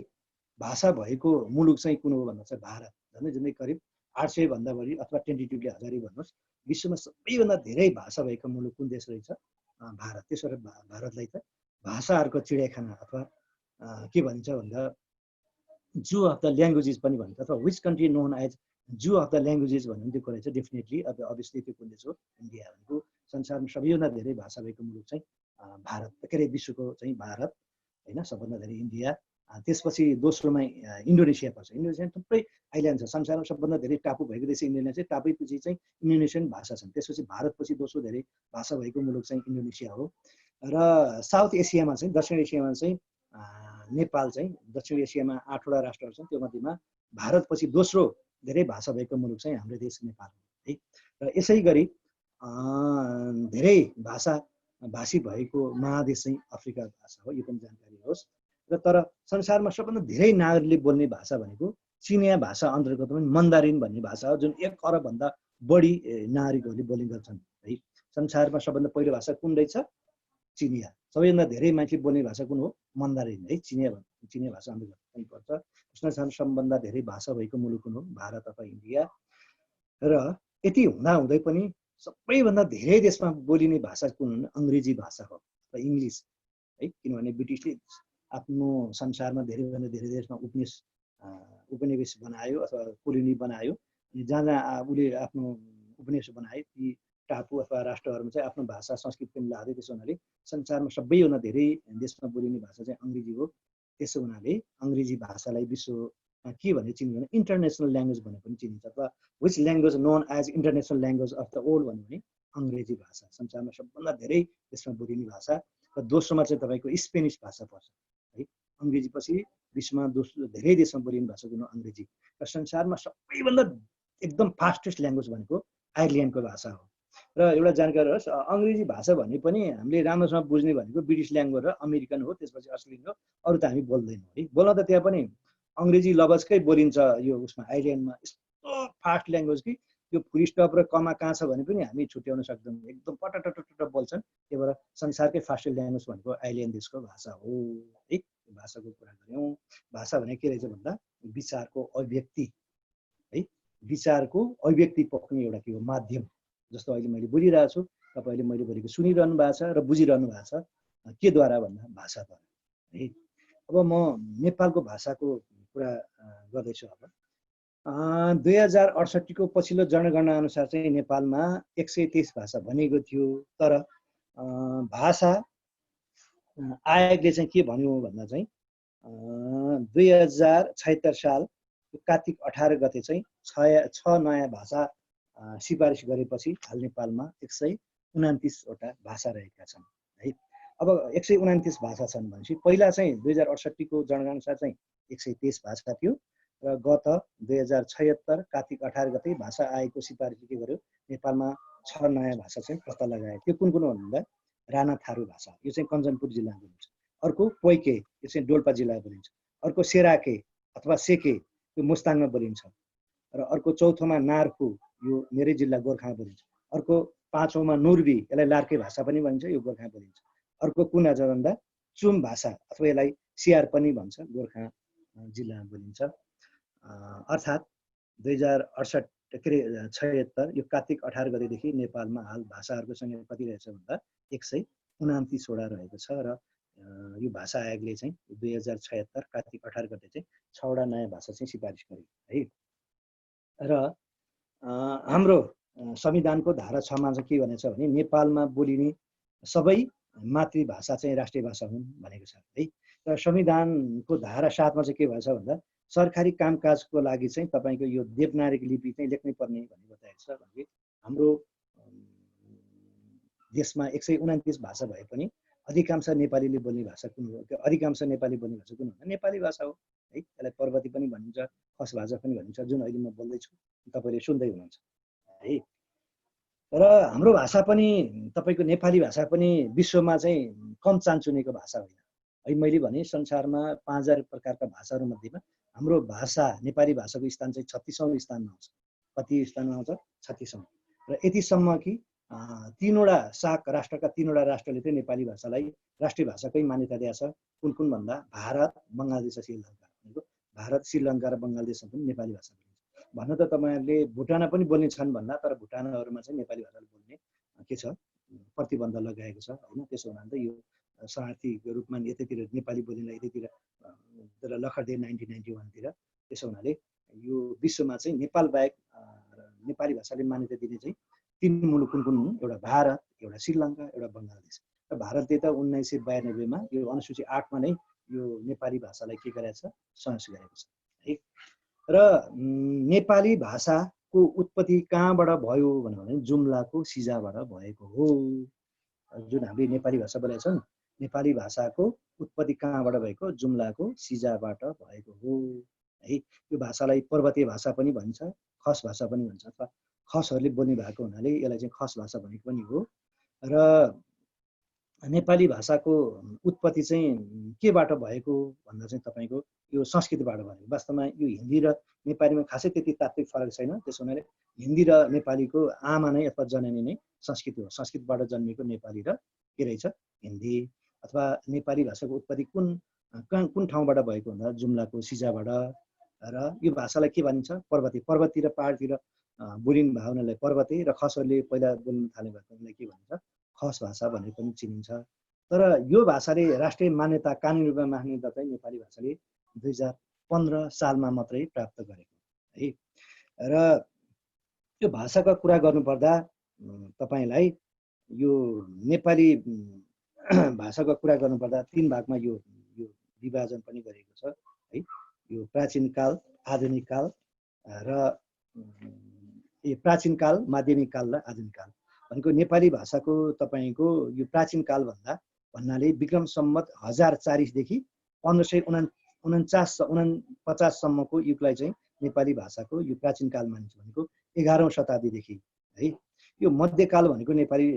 भाषा भएको मुलुक चाहिँ कुन हो भन्दा चाहिँ भारत। झन्डै करिब 800 भन्दा बढी अथवा टेन्टेटिभली 1000 भन्नुहोस्। विश्वमा सबैभन्दा धेरै भाषा भएको मुलुक कुन देश रहेछ? भारत। त्यसो भएर भारतलाई त भाषाहरूको चिडियाखाना अथवा के भनिन्छ भन्दा जू अफ द ल्याङ्ग्वेजेस पनि भनिन्छ, अथवा which country known as zoo of the languages भन्ने त्यो कुरा चाहिँ डेफिनेटली अभियसली त्यो कुन देश हो? इन्डिया। भनेको संसारमा सबैभन्दा धेरै भाषा भएको मुलुक चाहिँ भारत, के अरे विश्वको चाहिँ भारत होइन, सबभन्दा धेरै इन्डिया। त्यसपछि दोस्रोमा इन्डोनेसिया पर्छ। इन्डोनेसिया थुप्रै आइल्यान्ड छ। संसारमा सबभन्दा धेरै टापु भएको देश इन्डोनेसिया, टापुपछि चाहिँ इन्डोनेसियन भाषा छन्। त्यसपछि भारतपछि दोस्रो धेरै भाषा भएको मुलुक चाहिँ इन्डोनेसिया हो। र साउथ एसियामा चाहिँ, दक्षिण एसियामा चाहिँ नेपाल चाहिँ, दक्षिण एसियामा 8वटा राष्ट्रहरू छन्। त्यो मध्येमा भारतपछि दोस्रो धेरै भाषा भएको मुलुक चाहिँ हाम्रो देश नेपाल हो है। र यसै गरी धेरै भाषी भएको महादेश चाहिँ अफ्रिका भाषा हो। यो पनि जानकारी होस्। र तर संसारमा सबभन्दा धेरै नागरिकले बोल्ने भाषा भनेको चिनिया भाषा अन्तर्गत पनि मन्दारिन भन्ने भाषा हो, जुन 1 अरबभन्दा बढी नागरिकहरूले बोल्ने गर्छन् है। संसारमा सबभन्दा पहिलो भाषा कुन रहेछ? चिनिया। सबैभन्दा धेरै मान्छेले बोल्ने भाषा कुन हो? मन्दारिन है। चिनिया भाषा अन्तर्गत पनि पर्छ। संसारमा सबभन्दा धेरै भाषा भएको मुलुक कुन हो? भारत अथवा इन्डिया। र यति हुँदाहुँदै पनि सबैभन्दा धेरै देशमा बोलिने भाषा कुन हो? अङ्ग्रेजी भाषा हो र इङ्ग्लिस है। किनभने ब्रिटिसले आफ्नो संसारमा धेरैभन्दा धेरै देशमा उपनिवेश बनायो अथवा कोलोनी बनायो। अनि जहाँ जहाँ उसले आफ्नो उपनिवेश बनाए ती टापु अथवा राष्ट्रहरूमा चाहिँ आफ्नो भाषा संस्कृति पनि लाग्यो। त्यसो हुनाले संसारमा सबैभन्दा धेरै देशमा बोलिने भाषा चाहिँ अङ्ग्रेजी हो। त्यसो हुनाले अङ्ग्रेजी भाषालाई विश्वमा के भनेर चिनिन्छ भने इन्टरनेसनल ल्याङ्ग्वेज भनेर पनि चिनिन्छ, अथवा which language known as international language of the world भन्यो भने अङ्ग्रेजी भाषा संसारमा सबभन्दा धेरै देशमा बोलिने भाषा। र दोस्रोमा चाहिँ तपाईँको स्पेनिस भाषा पर्छ है। अङ्ग्रेजीपछि विश्वमा दोस्रो धेरै देशमा बोलिने भाषा कुन हो? अङ्ग्रेजी। र संसारमा सबैभन्दा एकदम फास्टेस्ट ल्याङ्ग्वेज भनेको आयरल्यान्डको भाषा हो। र एउटा जानकारी होस्, अङ्ग्रेजी भाषा भन्ने पनि हामीले राम्रोसँग बुझ्ने भनेको ब्रिटिस ल्याङ्ग्वेज र अमेरिकन हो, त्यसपछि अस्ट्रेलियन हो, अरू त हामी बोल्दैनौँ है। बोल्न त त्यहाँ पनि अङ्ग्रेजी लवजकै बोलिन्छ यो उसमा आइल्यान्डमा। यस्तो फास्ट ल्याङ्ग्वेज कि यो फुल स्टप र कमा कहाँ छ भने पनि हामी छुट्याउन सक्दैनौँ, एकदम पटटटट बोल्छन्। त्यही भएर संसारकै फास्टेस्ट ल्याङ्ग्वेज भनेको आइल्यान्ड देशको भाषा हो है। भाषाको कुरा गऱ्यौँ। भाषा भने के रहेछ भन्दा विचारको अभिव्यक्ति है, विचारको अभिव्यक्ति पक्ने एउटा के हो माध्यम। जस्तो अहिले मैले बोलिरहेको छु, तपाईँले मैले बोलेको सुनिरहनु भएको छ र बुझिरहनु भएको छ, केद्वारा भन्दा भाषाद्वारा है। अब म नेपालको भाषाको कुरा गर्दैछु। अब 2068 को पछिल्लो जनगणना अनुसार चाहिँ नेपालमा 123 भाषा भनिएको थियो। तर भाषा आयोगले चाहिँ के भन्यो भन्दा चाहिँ 2076 साल कार्तिक 18 गते चाहिँ 6 नयाँ भाषा सिफारिस गरेपछि हाल नेपालमा 129 वटा भाषा रहेका छन् है। अब 129 भाषा छन् भनेपछि पहिला चाहिँ 2068 को जनगणना अनुसार चाहिँ 123 भाषा थियो र गत 2076 कार्तिक 18 गते भाषा आयोगको सिफारिसले के गर्यो, नेपालमा 6 नयाँ भाषा चाहिँ पत्ता लगाए। त्यो कुन कुन हो भन्दा राणा थारू भाषा, यो चाहिँ कञ्चनपुर जिल्लामा बोलिन्छ। अर्को पोइके, यो चाहिँ डोल्पा जिल्लामा बोलिन्छ। अर्को सेराके अथवा सेके, यो मुस्ताङमा बोलिन्छ। र अर्को चौथोमा नार्फु, यो मेरै जिल्ला गोर्खामा बोलिन्छ। अर्को पाँचौँमा नुर्बी, यसलाई लार्के भाषा पनि भनिन्छ, यो गोर्खामा बोलिन्छ। अर्को कुन आछ भन्दा चुम भाषा अथवा यसलाई सियार पनि भन्छ, गोर्खा जिल्लामा बोलिन्छ। अर्थात् 2076 यो कार्तिक 18 गतेदेखि नेपालमा हाल भाषाहरूको सङ्ख्या कति रहेछ भन्दा 129 वटा रहेको छ। र यो भाषा आयोगले चाहिँ 2076 कार्तिक 18 गते चाहिँ 6 वटा नयाँ भाषा चाहिँ सिफारिस गर्यो है। र हाम्रो संविधानको धारा 6 मा चाहिँ के भनेको छ भने नेपालमा बोलिने सबै मातृभाषा चाहिँ राष्ट्रिय भाषा हुन् भनेको छ है। र संविधानको धारा 7 मा चाहिँ के भएछ भन्दा सरकारी कामकाजको लागि चाहिँ तपाईँको यो देवनागरी लिपि चाहिँ लेख्नै पर्ने भन्ने बताएको छ। भने हाम्रो देशमा 129 भाषा भए पनि अधिकांश नेपालीले बोल्ने भाषा कुन हो? अधिकांश नेपाली बोल्ने भाषा कुन हो? नेपाली भाषा हो है। यसलाई पर्वती पनि भनिन्छ, खस भाषा पनि भनिन्छ, जुन अहिले म बोल्दैछु तपाईँले सुन्दै हुनुहुन्छ है। र हाम्रो भाषा पनि तपाईँको नेपाली भाषा पनि विश्वमा चाहिँ कम चान्चुनेको भाषा होइन है। मैले भने संसारमा 5000 प्रकारका भाषाहरू मध्येमा हाम्रो भाषा नेपाली भाषाको स्थान चाहिँ 36औं स्थानमा आउँछ। कति स्थानमा आउँछ? 36औं। र यतिसम्म कि 3 वटा सार्क राष्ट्रका 3 वटा राष्ट्रले चाहिँ नेपाली भाषालाई राष्ट्रिय भाषाकै मान्यता दिएको छ। कुन कुन भन्दा भारत, बङ्गलादेश र श्रीलङ्का। भारत, श्रीलङ्का र बङ्गलादेशमा पनि नेपाली भाषा बोलिन्छ। भन्न त तपाईँहरूले भुटान पनि बोल्ने छन् भन्दा, तर भुटानहरूमा चाहिँ नेपाली भाषा बोल्ने के छ प्रतिबन्ध लगाएको छ होइन। त्यसो हुनाले यो शरणार्थीको रूपमा यतैतिर नेपाली बोलिने यतैतिर लखरदे 1991 तिर। त्यसो हुनाले यो विश्वमा चाहिँ नेपाल बाहेक नेपाली भाषाले मान्यता दिने चाहिँ 3 मुलुक कुन कुन हुन्? एउटा भारत, एउटा श्रीलङ्का, एउटा बङ्गलादेश। र भारतले त 1992 मा यो अनुसूची 8 मा नै यो नेपाली भाषालाई के गरेको छ? समावेश गरेको छ है। र नेपाली भाषाको उत्पत्ति कहाँबाट भयो भने जुम्लाको सिजाबाट भएको हो। जुन हामीले नेपाली भाषा बोलेका छौँ, नेपाली भाषाको उत्पत्ति कहाँबाट भएको? जुम्लाको सिजाबाट भएको हो है। यो भाषालाई पर्वतीय भाषा पनि भन्छ, खस भाषा पनि भन्छ। अथवा खसहरूले बोल्ने भएको हुनाले यसलाई चाहिँ खस भाषा भनेको पनि हो। र नेपाली भाषाको उत्पत्ति चाहिँ केबाट भएको भन्दा चाहिँ तपाईँको यो संस्कृतबाट भएको। वास्तवमा यो हिन्दी र नेपालीमा खासै त्यति तात्विक फरक छैन। त्यसो हुनाले हिन्दी र नेपालीको आमा नै अथवा जननी नै संस्कृत हो। संस्कृतबाट जन्मेको नेपाली र के रहेछ? हिन्दी। अथवा नेपाली भाषाको उत्पत्ति कुन ठाउँबाट भएको भन्दा जुम्लाको सिजाबाट। र यो भाषालाई के भनिन्छ? पर्वतीय। पर्वतीय र पहाडतिर बोलिने भावनालाई पर्वते, र खसहरूले पहिला बोल्न थाल्ने भएकोलाई के भनिन्छ? खस भाषा भनेर पनि चिनिन्छ। तर यो भाषाले राष्ट्रिय मान्यता कानुनी रूपमा मान्यता चाहिँ नेपाली भाषाले 2015 सालमा मात्रै प्राप्त गरेको है। र यो भाषाको कुरा गर्नुपर्दा तपाईँलाई यो नेपाली भाषाको कुरा गर्नुपर्दा 3 भागमा यो विभाजन पनि गरेको छ है। यो प्राचीन काल, आधुनिक काल र प्राचीन काल, माध्यमिक काल र आधुनिक काल भनेको नेपाली भाषाको तपाईँको यो प्राचीन काल भन्नाले विक्रम सम्वत 1040 देखि 1549 सम्मको युगलाई चाहिँ नेपाली भाषाको यो प्राचीन काल मानिन्छ। भनेको 11औं शताब्दीदेखि है। यो मध्यकाल भनेको नेपाली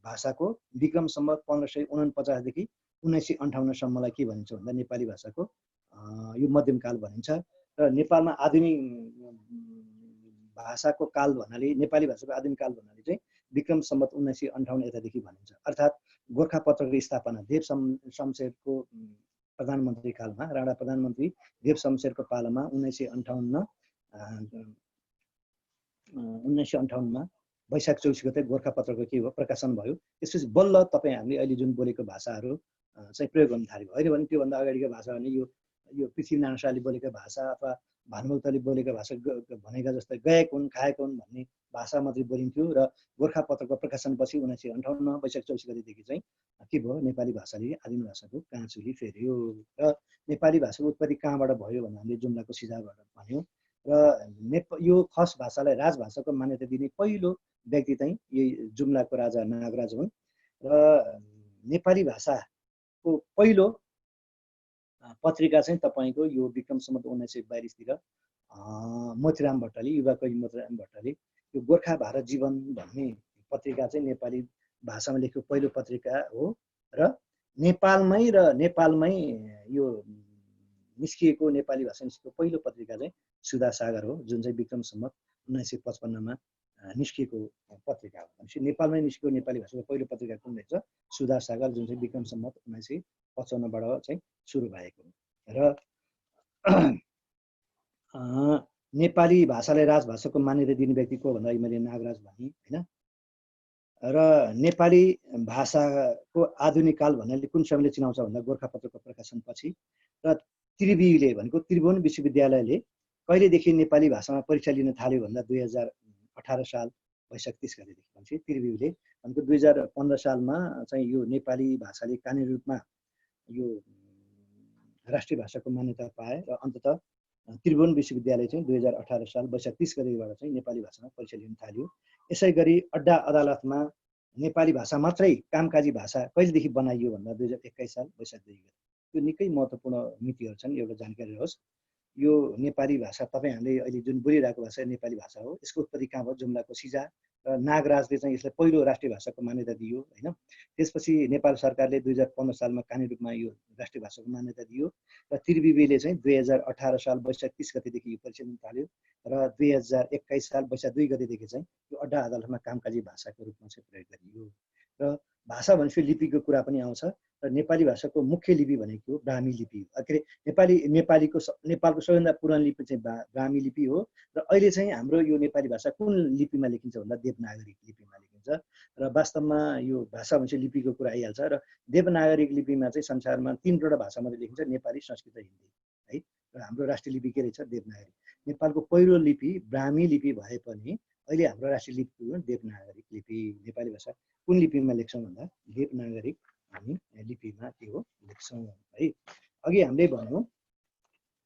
भाषाको विक्रम सम्वत 1549 देखि 1958 सम्मलाई के भनिन्छ भन्दा नेपाली भाषाको यो मध्यम काल भनिन्छ। र नेपालमा आधुनिक भाषाको काल भन्नाले नेपाली भाषाको आदिम काल भन्नाले चाहिँ विक्रम सम्वत 1958 यतादेखि भनिन्छ। अर्थात् गोरखापत्रको स्थापना देव शमशेरको प्रधानमन्त्री कालमा, राणा प्रधानमन्त्री देव शमशेरको पालामा 1958 मा वैशाख 24 गते गोरखापत्रको के हो प्रकाशन भयो। त्यसपछि बल्ल तपाईँ हामीले अहिले जुन बोलेको भाषाहरू चाहिँ प्रयोग गर्न थाल्यो। होइन भने त्योभन्दा अगाडिको भाषा भने यो पृथ्वीनारायण शाहले बोलेको भाषा अथवा भानुभक्तले बोलेको भाषा भनेका जस्तै गएको हुन् खाएको हुन् भन्ने भाषा मात्रै बोलिन्थ्यो। र गोरखापत्रको प्रकाशनपछि 1958 वैशाख 24 गतेदेखि चाहिँ के भयो, नेपाली भाषाले आदिम भाषाको काँचुली फेर्यो। र नेपाली भाषाको उत्पत्ति कहाँबाट भयो भन्दा हामीले जुम्लाको सिजाबाट भन्यौँ। र यो खस भाषालाई राजभाषाको मान्यता दिने पहिलो व्यक्ति चाहिँ यही जुम्लाको राजा नागराज हुन्। र नेपाली भाषाको पहिलो पत्रिका चाहिँ तपाईँको यो विक्रम सम्वत 1942 तिर मोतीराम भट्टले, युवा कवि मोतीराम भट्टले यो गोर्खा भारत जीवन भन्ने पत्रिका चाहिँ नेपाली भाषामा लेखेको पहिलो पत्रिका हो। र नेपालमै यो निस्किएको नेपाली भाषा निस्किएको पहिलो पत्रिका चाहिँ सुधा सागर हो, जुन चाहिँ विक्रम सम्वत 1955 मा निस्किएको पत्रिका हो। भनेपछि नेपालमै निस्किएको नेपाली भाषाको पहिलो पत्रिका कुन रहेछ? सुधा सागर, जुन चाहिँ विक्रम सम्वत 1955 बाट चाहिँ सुरु भएको। र नेपाली भाषालाई राजभाषाको मान्यता दिने व्यक्ति को भन्दा मैले नागराज भने होइन। र नेपाली भाषाको आधुनिक काल भन्नाले कुन समयले चिनाउँछ भन्दा गोरखापत्रको प्रकाशनपछि। र त्रिविले भनेको त्रिभुवन विश्वविद्यालयले कहिलेदेखि नेपाली भाषामा परीक्षा लिन थाल्यो भन्दा 2018 साल वैशाख 30 गतेदेखि। भनेपछि त्रिविले भनेको 2015 सालमा चाहिँ यो नेपाली भाषाले कानुनी रूपमा यो राष्ट्रिय भाषाको मान्यता पाए। र अन्ततः त्रिभुवन विश्वविद्यालय चाहिँ 2018 साल वैशाख 30 गतेबाट चाहिँ नेपाली भाषामा परीक्षा लिन थाल्यो। यसै गरी अड्डा अदालतमा नेपाली भाषा मात्रै कामकाजी भाषा कहिलेदेखि बनाइयो भन्दा 2021 साल वैशाख 2 गते। यो निकै महत्त्वपूर्ण मितिहरू छन्, एउटा जानकारी होस्। यो नेपाली भाषा तपाईँ हामीले अहिले जुन बोलिरहेको भाषा नेपाली भाषा हो। यसको उत्पत्ति कहाँ भयो? जुम्लाको सिजा। र नागराजले चाहिँ यसलाई पहिलो राष्ट्रिय भाषाको मान्यता दियो होइन। त्यसपछि नेपाल सरकारले 2015 सालमा कानुनी रूपमा यो राष्ट्रिय भाषाको मान्यता दियो। र त्रिविले चाहिँ 2018 साल वैशाख 30 गतेदेखि यो परीक्षा लिन थाल्यो। र 2021 साल वैशाख 2 गतेदेखि चाहिँ यो अड्डा अदालतमा कामकाजी भाषाको रूपमा चाहिँ प्रयोग गरियो। र भाषा भनेपछि लिपिको कुरा पनि आउँछ। र नेपाली भाषाको मुख्य लिपि भनेको ब्राह्मी लिपि हो। के अरे नेपालको सबैभन्दा पुरानो लिपि चाहिँ ब्राह्मी लिपि हो। र अहिले चाहिँ हाम्रो यो नेपाली भाषा कुन लिपिमा लेखिन्छ भन्दा देवनागरी लिपिमा लेखिन्छ। र वास्तवमा यो भाषा भनेपछि लिपिको कुरा आइहाल्छ। र देवनागरी लिपिमा चाहिँ संसारमा 3वटा भाषा मात्रै लेखिन्छ, नेपाली, संस्कृत र हिन्दी है। र हाम्रो राष्ट्रिय लिपि के रहेछ? देवनागरी। नेपालको पहिलो लिपि ब्राह्मी लिपि भए पनि अहिले हाम्रो राष्ट्रिय लिपि हो देवनागरी लिपि। नेपाली भाषा कुन लिपिमा लेख्छौँ भन्दा देवनागरी हामी लिपिमा के हो लेख्छौँ है। अघि हामीले भन्यौँ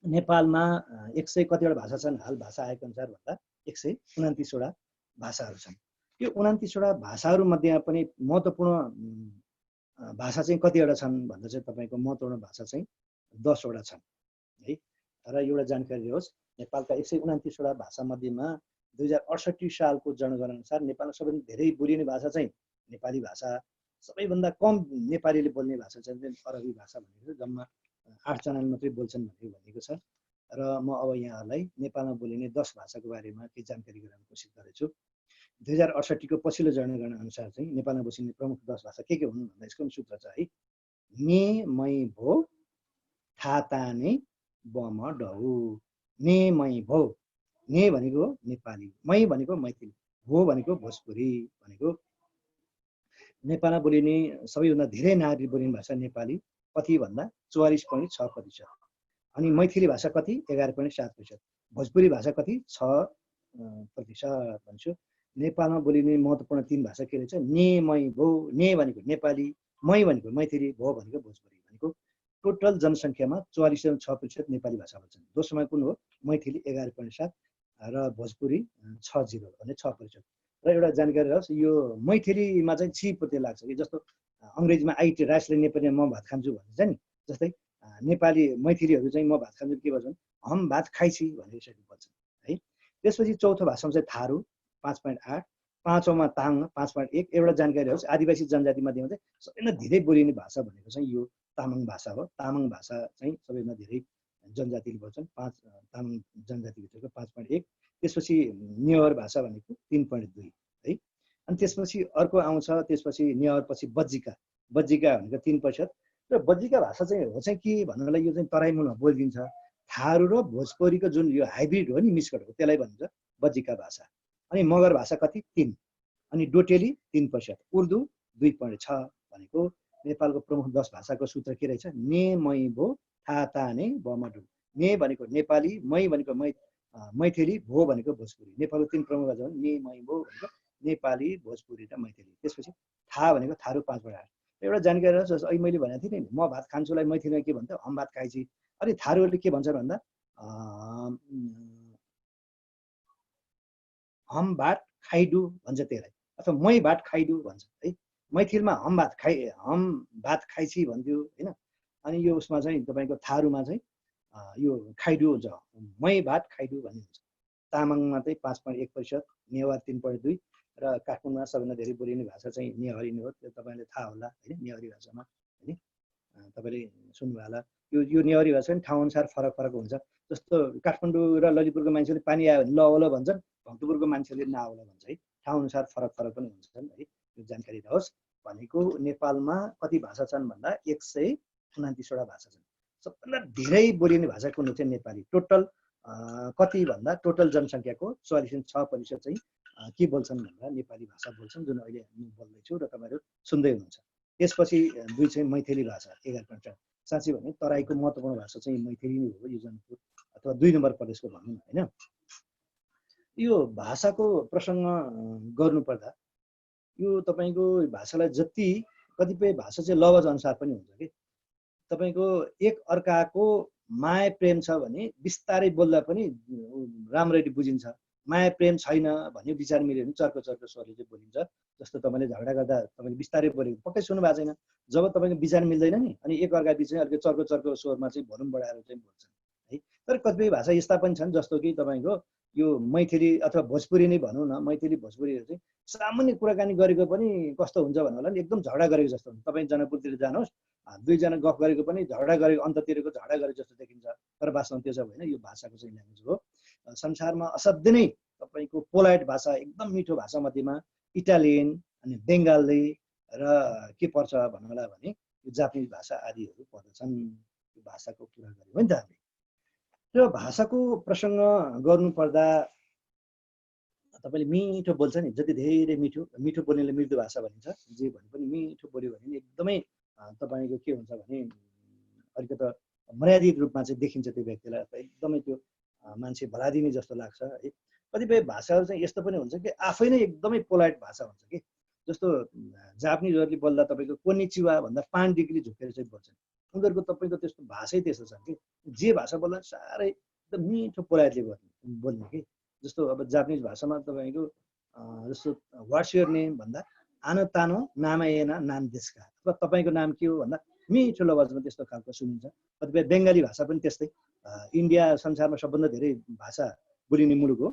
नेपालमा 100 कतिवटा भाषा छन् हाल भाषा आएको अनुसार भन्दा 129वटा भाषाहरू छन्। यो 29वटा भाषाहरू मध्येमा पनि महत्त्वपूर्ण भाषा चाहिँ कतिवटा छन् भन्दा चाहिँ तपाईँको महत्त्वपूर्ण भाषा चाहिँ 10वटा छन् है। र एउटा जानकारी होस्, नेपालका 129वटा भाषा मध्येमा 2068 सालको जनगणना अनुसार नेपालमा सबैभन्दा धेरै बोलिने भाषा चाहिँ नेपाली भाषा। सबैभन्दा कम नेपालीले बोल्ने भाषा चाहिँ अरबी भाषा भनेको छ। जम्मा 8 जनाले मात्रै बोल्छन् भनेको छ। र म अब यहाँहरूलाई नेपालमा बोलिने 10 भाषाको बारेमा केही जानकारी गराउन कोसिस गरेछु। 2068 को पछिल्लो जनगणना अनुसार चाहिँ नेपालमा बसिने प्रमुख 10 भाषा के हुन् भन्दा यसको सूत्र छ है। ने मै भो था ताने बम डौ। ने मै भो, ने भनेको नेपाली, मै भनेको मैथिली, भो भनेको भोजपुरी भनेको। नेपालमा बोलिने सबैभन्दा धेरै नागरिक बोलिने भाषा नेपाली कति भन्दा 44.6%। अनि मैथिली भाषा कति? 11.7%। भोजपुरी भाषा कति? 6% भन्छु। नेपालमा बोलिने महत्त्वपूर्ण 3 भाषा के रहेछ? ने मै भो, ने भनेको नेपाली, मै भनेको मैथिली, भो भनेको भोजपुरी भनेको। टोटल जनसङ्ख्यामा 44.6% नेपाली भाषा बोल्छन्। दोस्रोमा कुन हो? मैथिली 11.7 र भोजपुरी 60 भने 6%। र एउटा जानकारी होस्, यो मैथिलीमा चाहिँ छि प्रत्यय लाग्छ कि जस्तो अङ्ग्रेजीमा आइट राइसले नेपालीमा म भात खान्छु भन्छ नि। जस्तै नेपाली मैथिलीहरू चाहिँ म भात खान्छु के भन्छन्? हम भात खाइछि भनेर यसरी भन्छन् है। त्यसपछि चौथो भाषामा चाहिँ थारू 5.8, पाँचौँमा ताङ 5.1। एउटा जानकारी होस्, आदिवासी जनजाति मध्येमा चाहिँ सबैभन्दा धेरै बोलिने भाषा भनेको चाहिँ यो तामाङ भाषा हो। तामाङ भाषा चाहिँ सबैभन्दा धेरै जनजातिले बोल्छन्, 5 तामाङ जनजातिभित्रको 5.1। त्यसपछि नेवार भाषा भनेको 3.2 है। अनि त्यसपछि अर्को आउँछ, त्यसपछि नेवारपछि बज्जिका भनेको 3%। र बज्जिका भाषा चाहिँ हो चाहिँ के भन्नुलाई यो चाहिँ तराई मुलमा बोलिदिन्छ। थारू र भोजपुरीको जुन यो हाइब्रिड हो नि, मिश्रण हो, त्यसलाई भनिन्छ बज्जिका भाषा। अनि मगर भाषा कति 3, अनि डोटेली 3%, उर्दू 2.6 भनेको नेपालको प्रमुख 10 भाषाको सूत्र के रहेछ? ने मै भो था ता ने बमडु। ने भनेको नेपाली, मै भनेको मैथली, भो भनेको भोजपुरी। नेपालको 3 प्रमुख भाषा ने मै भो भनेको नेपाली, भोजपुरी र मैथली। त्यसपछि था भनेको थारू 5.8। एउटा जानकारी छ, अहिले मैले भनेको थिएँ नि, म भात खान्छुलाई मैथिलीमा के भन्छ? हम भात खाइछि। अनि थारूहरूले के भन्छ भन्दा हम भात खाइडु भन्छ त्यसलाई, अथवा मै भात खाइडु भन्छ है। मैथिलमा हम भात खाइछि भन्थ्यो हैन। अनि यो उसमा चाहिँ तपाईको थारूमा चाहिँ यो खाइडु हुन्छ, मै भात खाइडु भन्ने हुन्छ। तामाङमा चाहिँ 5.1%, नेवार 3.2 र काठमाडौँमा सबैभन्दा धेरै बोलिने भाषा चाहिँ नेवारी नै हो। त्यो तपाईलाई थाहा होला हैन, नेवारी भाषामा हैन, तपाईले सुन्नुभयो होला। यो नेवारी भाषा पनि ठाउँ अनुसार फरक हुन्छ। जस्तो काठमाडौँ र ललितपुरको मान्छेले पानी आयो भने लवलो भन्छन्, भक्तपुरको मान्छेले नावलो भन्छ है। ठाउँ अनुसार फरक पनि हुन्छन् है। यो जानकारी रहोस्। भनेको नेपालमा कति भाषा छन् भन्दा 129 भाषा छन्। सबभन्दा धेरै बोलिने भाषा कुन हो चाहिँ नेपाली। टोटल कति भन्दा टोटल जनसङ्ख्याको 44.6% चाहिँ के बोल्छन् भन्दा नेपाली भाषा बोल्छन्, जुन अहिले म बोल्दैछु र तपाईहरु सुन्दै हुनुहुन्छ। त्यसपछि 2 चाहिँ मैथिली भाषा 11%। साँच्चै भने तराईको महत्त्वपूर्ण भाषा चाहिँ मैथिली नै हो, यो जनकपुर अथवा 2 नम्बर प्रदेशको भनौँ हैन। यो भाषाको प्रसङ्ग गर्नुपर्दा यो तपाईको भाषालाई जति कतिपय भाषा चाहिँ लवज अनुसार पनि हुन्छ कि तपाईको एक अर्काको माया प्रेम छ भने बिस्तारै बोल्दा पनि राम्ररी बुझिन्छ। माया प्रेम छैन भन्ने विचार मिल्यो भने चर्को स्वरले चाहिँ बोलिन्छ। जस्तो तपाईले झगडा गर्दा तपाईले बिस्तारै बोलेको पक्कै सुन्नु भएको छैन। जब तपाईको विचार मिल्दैन नि, अनि एक अर्का बीच चाहिँ अलिक चर्को स्वरमा चाहिँ भोल्युम बढाएर चाहिँ बोल्छन् है। तर कतिपय भाषा यस्ता पनि छन् जस्तो कि तपाईको यो मैथिली अथवा भोजपुरी नै भनौँ न, मैथिली भोजपुरीहरू चाहिँ सामान्य कुराकानी गरेको पनि कस्तो हुन्छ भन्नु होला नि, एकदम झगडा गरेको जस्तो हुन्छ। तपाईँ जनकपुरतिर जानुहोस्, 2 जना गफ गरेको पनि झगडा गरेको अन्ततिरको झगडा गरेको जस्तो देखिन्छ। तर वास्तवमा त्यो चाहिँ होइन, यो भाषाको चाहिँ ल्याङ्ग्वेज हो। संसारमा असाध्यै नै तपाईको पोलाइट भाषा, एकदम मिठो भाषा मध्येमा इटालियन अनि बङ्गाली र के पर्छ भन्नु होला भने यो जापानिज भाषा आदिहरू पर्दछन्। यो भाषाको कुरा गर्यो नि त हामीले। र भाषाको प्रसङ्ग गर्नुपर्दा तपाईले मिठो बोल्छ नि, जति धेरै मिठो बोल्नेले मृदु भाषा भनिन्छ। जे भने पनि मिठो बोल्यो भने एकदमै तपाईको के हुन्छ भने अलिकति मर्यादित रूपमा चाहिँ देखिन्छ त्यो व्यक्तिलाई, एकदमै त्यो मान्छे भलादिने जस्तो लाग्छ है। कतिपय भाषाहरू चाहिँ यस्तो पनि हुन्छ कि आफै नै एकदमै पोलाइट भाषा हुन्छ कि, जस्तो जापानिजहरूले बोल्दा तपाईको कोनिचिवा भन्दा 5 डिग्री झुकेर चाहिँ बोल्छन्। उनीहरूको तपाईँको त्यस्तो भाषै त्यस्तो छ कि जे भाषा बोल्दा साह्रै एकदम मिठो पोलाइटली बोल्ने कि। जस्तो अब जापानिज भाषामा तपाईँको जस्तो वाट्स योर नेम भन्दा आनो तानो नामाएना नाम देशका, अथवा तपाईँको नाम के हो भन्दा मिठो लवजमा त्यस्तो खालको सुनिन्छ। कतिपय बङ्गाली भाषा पनि त्यस्तै। इन्डिया संसारमा सबभन्दा धेरै भाषा बोलिने मुलुक हो,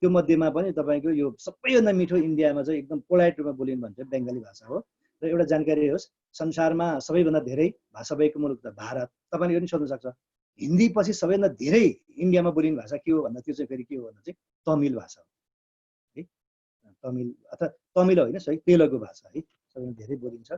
त्यो मध्येमा पनि तपाईँको यो सबैभन्दा मिठो इन्डियामा चाहिँ एकदम पोलाइट रूपमा बोलिने भन्छ बङ्गाली भाषा हो। र एउटा जानकारी होस्, संसारमा सबैभन्दा धेरै भाषा भएको मुलुक त भारत। तपाईँले यो पनि सोध्न सक्छ, हिन्दी पछि सबैभन्दा धेरै इन्डियामा बोलिने भाषा के हो भन्दा त्यो चाहिँ फेरि के हो भन्दा चाहिँ तमिल भाषा हो है। तमिल अथवा तमिल होइन, सही तेलुगु भाषा है, सबैभन्दा धेरै बोलिन्छ।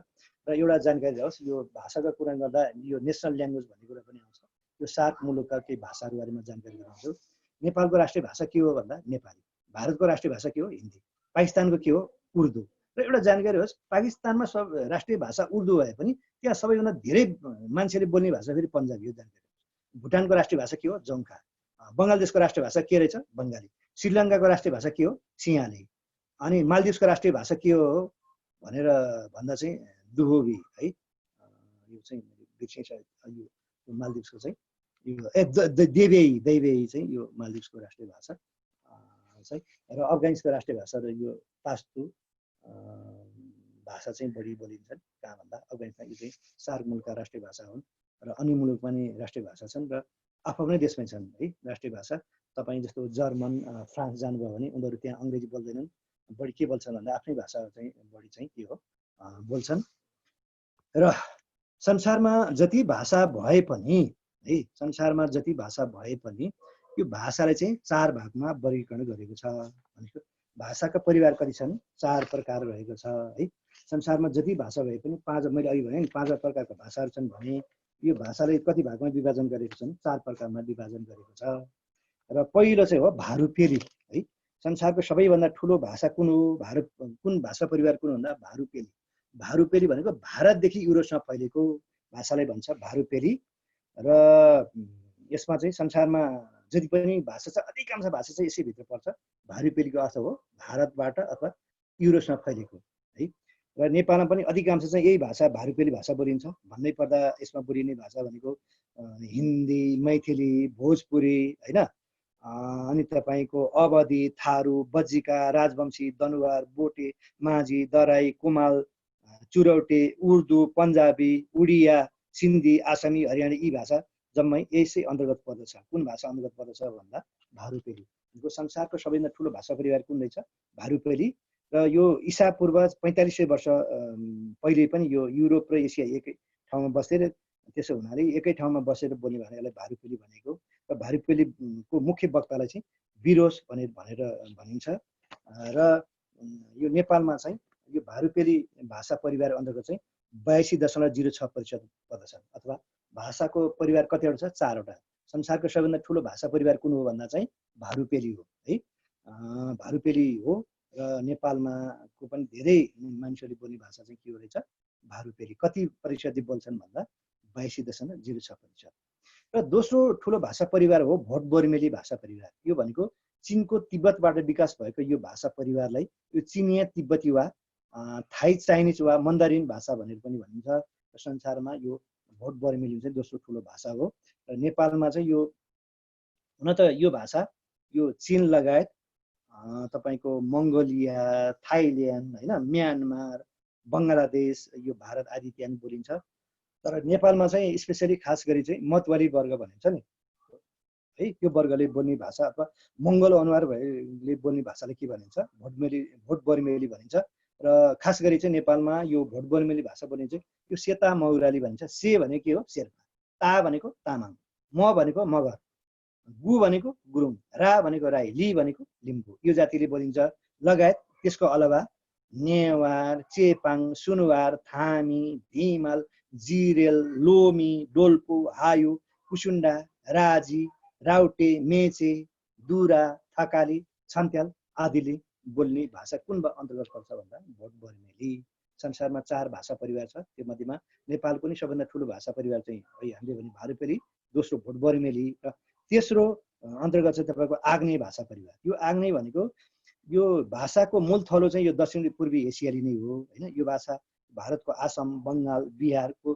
र एउटा जानकारी होस्, यो भाषाको कुरा गर्दा यो नेसनल ल्याङ्ग्वेज भन्ने कुरा पनि आउँछ। यो 7 मुलुकका केही भाषाहरू बारेमा जानकारी गराउँछु। नेपालको राष्ट्रिय भाषा के हो भन्दा नेपाली। भारतको राष्ट्रिय भाषा के हो? हिन्दी। पाकिस्तानको के हो? उर्दू। र एउटा जानकारी होस्, पाकिस्तानमा सब राष्ट्रिय भाषा उर्दू भए पनि त्यहाँ सबैभन्दा धेरै मान्छेले बोल्ने भाषा फेरि पन्जाबी हो। जानकारी। भुटानको राष्ट्रिय भाषा के हो? जोङ्खा। बङ्गलादेशको राष्ट्रिय भाषा के रहेछ? बङ्गाली। श्रीलङ्काको राष्ट्रिय भाषा के हो? सिंहाली। अनि मालदिभ्सको राष्ट्रिय भाषा के हो भनेर भन्दा चाहिँ दुहोबी है। यो चाहिँ यो मालदिभ्सको चाहिँ यो देवेई चाहिँ यो मालदिभ्सको राष्ट्रिय भाषा चाहिँ। र अफगानिस्तानको राष्ट्रिय भाषा र यो पास्तु भाषा चाहिँ बढी बोलिन्छन्। कहाँ भन्दा अफगानिस्तान। यो चाहिँ सार्क मुलुकका राष्ट्रिय भाषा हुन् र अन्य मुलुकमा पनि राष्ट्रिय भाषा छन् र आफ्नै देशमै छन् है राष्ट्रिय भाषा। तपाईँ जस्तो जर्मन, फ्रान्स जानुभयो भने उनीहरू त्यहाँ अङ्ग्रेजी बोल्दैनन्, बढी के बोल्छन् भन्दा आफ्नै भाषा चाहिँ बढी चाहिँ के हो बोल्छन्। र संसारमा जति भाषा भए पनि है। संसारमा जति भाषा भए पनि यो भाषालाई चाहिँ 4 भागमा वर्गीकरण गरेको छ। भनेको भाषाका परिवार कति छन्? 4 प्रकार रहेको छ है। संसारमा जति भाषा भए पनि मैले अघि भने नि 5 प्रकारका भाषाहरू छन् भने यो भाषालाई कति भागमा विभाजन गरेको छन्? 4 प्रकारमा विभाजन गरेको छ। र पहिलो चाहिँ हो भारुपेली है। संसारको सबैभन्दा ठुलो भाषा कुन हो? कुन भाषा परिवार कुन भन्दा भारुपेली। भारुपेली भनेको भारतदेखि युरोपसम्म फैलेको भाषालाई भन्छ भारुपेली। र यसमा चाहिँ संसारमा जति पनि भाषा छ अधिकांश भाषा चाहिँ यसै भित्र पर्छ। भारुपेलीको अर्थ हो भारतबाट अथवा युरोपसम्म फैलेको है। र नेपालमा पनि अधिकांश चाहिँ यही भाषा भारुपेली भाषा बोलिन्छ। भन्नै पर्दा यसमा बोलिने भाषा भनेको हिन्दी, मैथिली, भोजपुरी हैन। अनि तपाईको अवधी, थारू, बज्जिका, राजवंशी, दनुवार, बोटे, माझी, दराई, कुमाल, चुरौटे, उर्दू, पन्जाबी, उडिया, सिन्धी, आसामी, हरियाणी यी भाषा जम्मै यसै अन्तर्गत पर्दछ। कुन भाषा अन्तर्गत पर्दछ भन्दा भारुपेली। संसारको सबैभन्दा ठुलो भाषा परिवार कुन रहेछ? भारुपेली। र यो ईसा पूर्व 4500 वर्ष पहिले पनि यो युरोप र एसिया एकै ठाउँमा बसेर त्यसो हुनाले एकै ठाउँमा बसेर बोल्ने भने यसलाई भारुपेली भनेको। र भारुपेलीको मुख्य वक्तालाई चाहिँ बिरोस भनेर भनिन्छ। र यो नेपालमा चाहिँ यो भारुपेली भाषा परिवार अन्तर्गत चाहिँ 82.06% पर्दछन्। अथवा भाषाको परिवार कतिवटा छ? 4 वटा। संसारको सबैभन्दा ठुलो भाषा परिवार कुन हो भन्दा चाहिँ भारुपेली हो है। भारुपेली हो। र नेपालमा को पनि धेरै मानिसहरूले बोल्ने भाषा चाहिँ के हो रहेछ? भारुपेली। कति प्रतिशतले बोल्छन् भन्दा 82.06%। र दोस्रो ठुलो भाषा परिवार हो भोटबर्मेली भाषा परिवार। यो भनेको चीनको तिब्बतबाट विकास भएको यो भाषा परिवारलाई यो चिनिया तिब्बती वा थाई चाइनिज वा मन्दारिन भाषा भनेर पनि भनिन्छ। र संसारमा यो भोटबर्मेली चाहिँ दोस्रो ठुलो भाषा हो। र नेपालमा चाहिँ यो हुन त यो भाषा यो चीन लगायत तपाईको मङ्गोलिया, थाइल्यान्ड हैन, म्यानमार, बङ्गलादेश, यो भारत आदि त्यहाँ बोलिन्छ। तर नेपालमा चाहिँ स्पेसली खास गरी चाहिँ मतवाली वर्ग भनिन्छ नि है। यो वर्गले बोल्ने भाषा अथवा मङ्गोल अनुहार भएले बोल्ने भाषाले के भनिन्छ? भोटबर्मेली भनिन्छ। र खास गरी चाहिँ नेपालमा यो भोटबर्मेली भाषा बोल्ने चाहिँ यो सेता मौराली भनिन्छ। से भनेको के हो? शेर्पा। ता भनेको तामाङ, म भनेको मगर, गु भनेको गुरुङ, रा भनेको राई, ली भनेको लिम्बू यो जातिले बोलिन्छ। लगायत त्यसको अलावा नेवार, चेपाङ, सुनुवार, थामी, धिमाल, जिरेल, लोमी, डोल्पो, हायु, कुसुन्डा, राजी, राउटे, मेचे, दुरा, थकाली, छन्त्याल आदिले बोल्ने भाषा कुन अन्तर्गत पर्छ भन्दा भोटबर्मेली। संसारमा 4 भाषा परिवार छ। त्यो मध्येमा नेपालको पनि सबभन्दा ठुलो भाषा परिवार चाहिँ हामीले भने भारुपेली, दोस्रो भोटबर्मेली, र तेस्रो अन्तर्गत चाहिँ तपाईँको आग्नेय भाषा परिवार। यो आग्नेय भनेको यो भाषाको मूल थलो चाहिँ यो दक्षिण पूर्वी एसियाली नै हो हैन। यो भाषा भारतको आसाम, बङ्गाल, बिहारको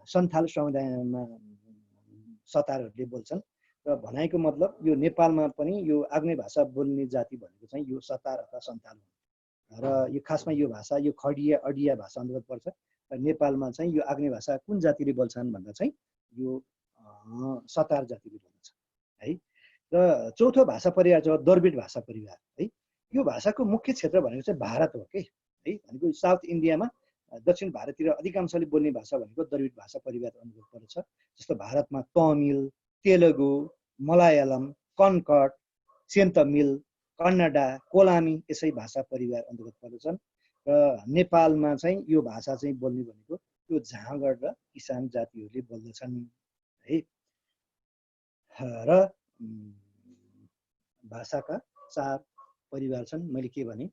सन्थाल समुदायमा सतारहरूले बोल्छन्। र भनाइको मतलब यो नेपालमा पनि यो आग्नेय भाषा बोल्ने जाति भनेको चाहिँ यो सतार अथवा सन्थाल हो। र यो खासमा यो भाषा यो खडिया अडिया भाषा अन्तर्गत पर्छ। र नेपालमा चाहिँ यो आग्नेय भाषा कुन जातिले बोल्छन् भन्दा चाहिँ यो सतार जातिले बोल्छ है। र चौथो भाषा परिवार चाहिँ द्रविड भाषा परिवार है। यो भाषाको मुख्य क्षेत्र भनेको चाहिँ भारत हो के है। भनेको साउथ इन्डियामा दक्षिण भारततिर अधिकांशले बोल्ने भाषा भनेको द्रविड भाषा परिवार अन्तर्गत पर्छ। जस्तो भारतमा तमिल, तेलुगु, मलायालम, कन्कड, सेन्तमिल, कन्नडा, कोलामी यसै भाषा परिवार अन्तर्गत पर्दछन्। र नेपालमा चाहिँ यो भाषा चाहिँ बोल्ने भनेको यो झाँगड र किसान जातिहरूले बोल्दछन् है। र भाषाका 4 परिवार छन्। मैले के भने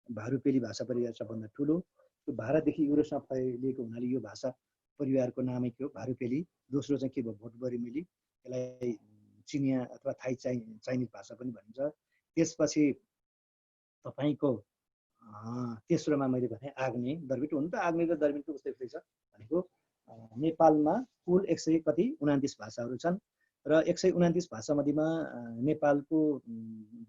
भारुपेली भाषा परिवार सबभन्दा ठुलो। यो भारतदेखि युरोपमा फैलिएको हुनाले यो भाषा परिवारको नामै के हो? भारुपेली। दोस्रो चाहिँ के भयो? भोटबर्मेली। यसलाई चिनिया अथवा थाई चाइनिज भाषा पनि भनिन्छ। त्यसपछि तपाईको तेस्रोमा मैले भने आग्नेय द्रविड। हुन त आग्नेय र द्रविडको उस्तै उस्तै छ भनेको नेपालमा कुल 129 भाषाहरू छन्। र 129 भाषा मध्येमा नेपालको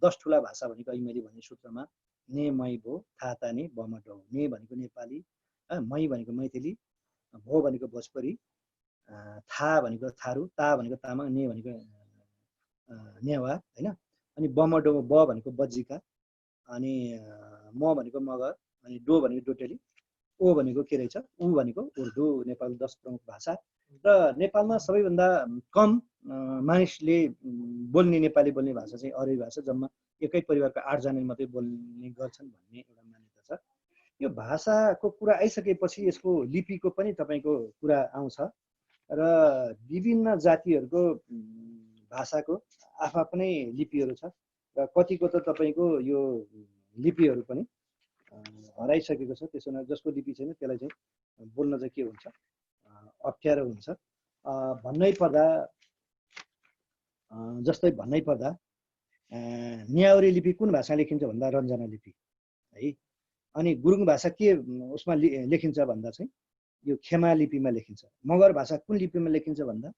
10 ठुला भाषा भनेको अहिले मैले भने सूत्रमा ने, मै, भो, था, ताने, बमटो। ने भनेको नेपाली, मै भनेको मैथिली, भो भनेको भोजपुरी, था भनेको थारू, ता भनेको तामाङ, ने भनेको नेवार हैन। अनि बमटो ब भनेको बज्जिका, अनि म भनेको मगर, अनि डो भनेको डोटेली, ओ भनेको के रहेछ? उ भनेको उर्दू। नेपालको 10 प्रमुख भाषा। र नेपालमा सबैभन्दा कम मानिसले बोल्ने नेपाली बोल्ने भाषा चाहिँ अरबी भाषा, जम्मा एकै परिवारका 8 जनाले मात्रै बोल्ने गर्छन् भन्ने एउटा मान्यता छ। यो भाषाको कुरा आइसकेपछि यसको लिपिको पनि तपाईँको कुरा आउँछ र विभिन्न जातिहरूको भाषाको आफ्नै लिपिहरू छ र कतिको त तपाईँको यो लिपिहरू पनि हराइसकेको छ। त्यसो हुनाले जसको लिपि छैन त्यसलाई चाहिँ बोल्न चाहिँ के हुन्छ, अप्ठ्यारो हुन्छ। भन्नै पर्दा न्याउरी लिपि कुन भाषा लेखिन्छ भन्दा रञ्जना लिपि है। अनि गुरुङ भाषा के उसमा लेखिन्छ भन्दा चाहिँ यो खेमा लिपिमा लेखिन्छ। मगर भाषा कुन लिपिमा लेखिन्छ भन्दा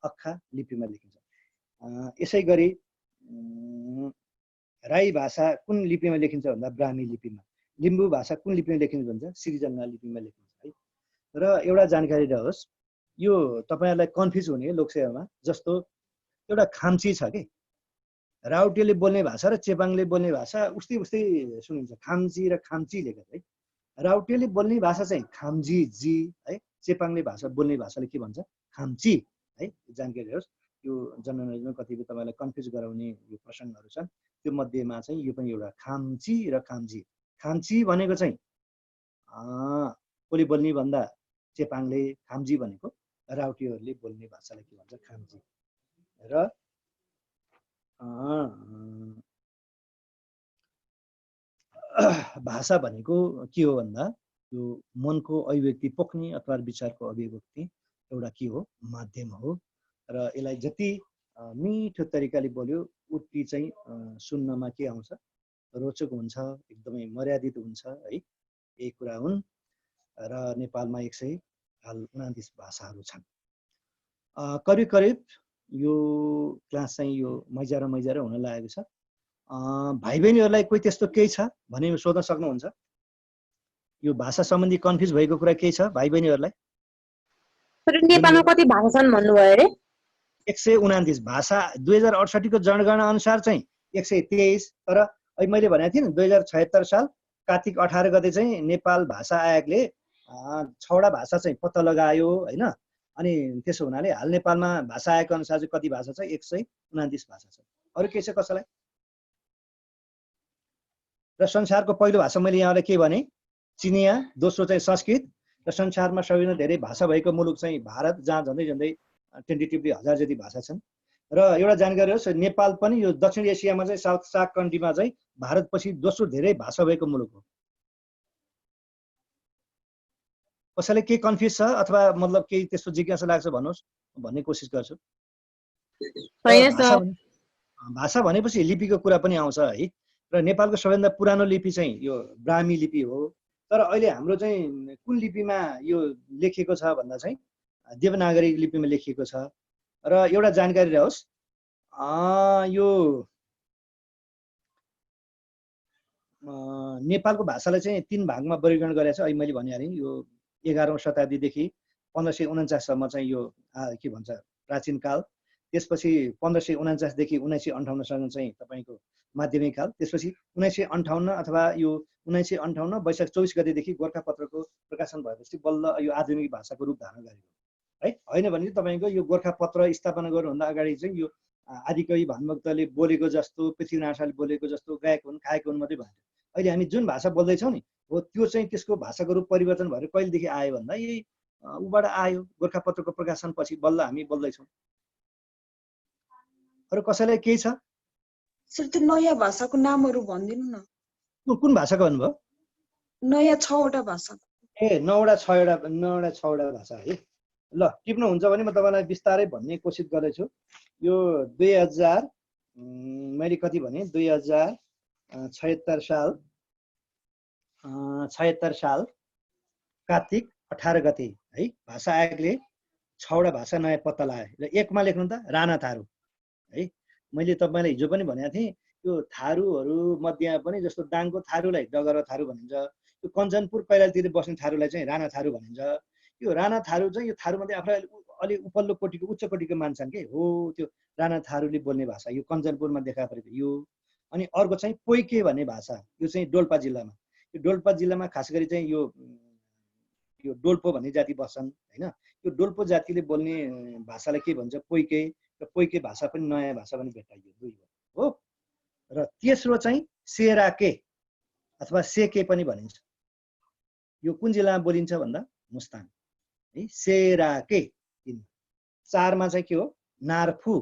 अक्खा लिपिमा लेखिन्छ। यसै गरी राई भाषा कुन लिपिमा लेखिन्छ भन्दा ब्राह्मी लिपिमा। लिम्बू भाषा कुन लिपिमा लेखिन्छ भन्छ सिरिजङ्गा लिपिमा लेखिन्छ है। र एउटा जानकारी रहोस्, यो तपाईँहरूलाई कन्फ्युज हुने लोकसेवामा, जस्तो एउटा खाम्ची छ कि राउटेले बोल्ने भाषा र चेपाङले बोल्ने भाषा उस्तै उस्तै सुनिन्छ, खाम्ची र खाम्ची लेखेर है। राउटेले बोल्ने भाषा चाहिँ खाम्जी जी है, चेपाङले भाषा बोल्ने भाषाले के भन्छ खाम्ची है। जानकारी होस्, यो जनरल नलेजमा कतिपय तपाईँलाई कन्फ्युज गराउने यो प्रसङ्गहरू छन्, त्यो मध्येमा चाहिँ यो पनि एउटा खाम्ची र खाम्जी। खाम्ची भनेको चाहिँ कसले बोल्ने भन्दा चेपाङले, खाम्जी भनेको राउटेहरूले बोल्ने भाषालाई के भन्छ खाम्जी। र भाषा भनेको के हो भन्दा यो मनको अभिव्यक्ति पोख्ने अथवा विचारको अभिव्यक्ति एउटा के हो, माध्यम हो। र यसलाई जति मिठो तरिकाले बोल्यो उति चाहिँ सुन्नमा के आउँछ, रोचक हुन्छ, एकदमै मर्यादित हुन्छ है। यही कुरा हुन्। र नेपालमा 129 भाषाहरू छन्। करिब करिब यो क्लास चाहिँ यो मैजा हुन लागेको छ। भाइ बहिनीहरूलाई कोही त्यस्तो केही छ भने सोध्न सक्नुहुन्छ। यो भाषा सम्बन्धी कन्फ्युज भएको कुरा केही छ भाइ बहिनीहरूलाई? नेपालमा कति भाषा छन् भन्नुभयो अरे? 129 भाषा 2068 को जनगणना अनुसार चाहिँ 123। तर अहिले मैले भनेको थिएँ 2076 साल कार्तिक 18 गते चाहिँ नेपाल भाषा आयोगले 6वटा भाषा चाहिँ पत्ता लगायो हैन। अनि त्यसो हुनाले हाल नेपालमा भाषा आयोगको अनुसार चाहिँ कति भाषा छ? 129 भाषा छ। अरु के छ कसैलाई? र संसारको पहिलो भाषा मैले यहाँलाई के भने चिनिया, दोस्रो चाहिँ संस्कृत, र संसारमा सबैभन्दा धेरै भाषा भएको मुलुक चाहिँ भारत, जहाँ झन्डै झन्डै टेन्टेटिभली 1000 जति भाषा छन्। र एउटा जानकारी होस्, नेपाल पनि यो दक्षिण एसियामा चाहिँ साउथ सार्क कन्ट्रीमा चाहिँ भारतपछि दोस्रो धेरै भाषा भएको मुलुक हो। कसैले के कन्फ्युज छ अथवा मतलब केही त्यस्तो जिज्ञासा लाग्छ भन्नुहोस्, भन्ने कोसिस गर्छु। भाषा भनेपछि लिपिको कुरा पनि आउँछ है। र नेपालको सबैभन्दा पुरानो लिपि चाहिँ यो ब्राह्मी लिपि हो। तर अहिले हाम्रो चाहिँ कुन लिपिमा यो लेखिएको छ भन्दा चाहिँ देवनागरी लिपिमा लेखिएको छ। र एउटा जानकारी रहोस्, यो नेपालको भाषालाई चाहिँ 3 भागमा वर्गीकरण गरेको छ। अहिले मैले भनिहालेँ यो 11औं शताब्दीदेखि 1549 सम्म चाहिँ यो के भन्छ प्राचीन काल। त्यसपछि 1549 देखि 1958 सम्म चाहिँ तपाईको माध्यमिक काल। त्यसपछि 1958 अथवा यो 1958 वैशाख 24 गतेदेखि गोरखापत्रको प्रकाशन भएपछि बल्ल यो आधुनिक भाषाको रूप धारण गरेको है। हैन भने तपाईको यो गोरखापत्र स्थापना गर्नुभन्दा अगाडि चाहिँ यो आदिकवि भानुभक्तले बोलेको जस्तो, पृथ्वीनारायण शाहले बोलेको जस्तो गाएको हुन् खाएको हुन् मात्रै भन्थ्यो। अहिले हामी जुन भाषा बोल्दै छौं नि हो त्यो चाहिँ त्यसको भाषाको रूप परिवर्तन भएर कहिलेदेखि आयो भन्दा यही उबाट आयो, गोरखापत्रको प्रकाशनपछि बल्ल हामी बोल्दै छौं। अरु कसैलाई केही छ? सर त्यो नयाँ भाषाको नामहरु भनिदिनु न। कुन भाषाको भन्नुभयो? नयाँ 6वटा भाषा। ए 9वटा 6वटा भाषा है। ल टिप्नु हुन्छ भने म तपाईलाई विस्तारै भन्ने कोसिस गर्दैछु। यो 2000 मैले कति भने 2076 साल कार्तिक 18 गते है भाषा आयोगले 6वटा भाषा नयाँ पत्ता लगायो। र एकमा लेख्नु त राणा थारू है। मैले तपाईलाई हिजो पनि भनेको थिएँ यो थारूहरु मध्येमा पनि जस्तो दाङको थारूलाई डगर थारू भनिन्छ, यो कञ्चनपुर कैलालीतिर बस्ने थारूलाई चाहिँ राणा थारू भनिन्छ। यो राणा थारू चाहिँ यो थारू मध्ये आफूलाई अलि उपल्लो कोटिको उच्च कोटिको मान्छन् के हो त्यो राणा थारूले बोल्ने भाषा यो कञ्चनपुरमा देखा परेको यो। अनि अर्को चाहिँ पोइके भन्ने भाषा, यो चाहिँ डोल्पा जिल्लामा, यो डोल्पा जिल्लामा खास गरी चाहिँ यो यो डोल्पो भन्ने जाति बस्छन् हैन। यो डोल्पो जातिले बोल्ने भाषालाई के भन्छ पोइके, र पोइके भाषा पनि नयाँ भाषा पनि भेट्टाइयो दुई हो। र तेस्रो चाहिँ सेराके अथवा सेके पनि भनिन्छ। यो कुन जिल्लामा बोलिन्छ भन्दा मुस्ताङ है। सेराके तीन। चारमा चाहिँ के हो नार्फु,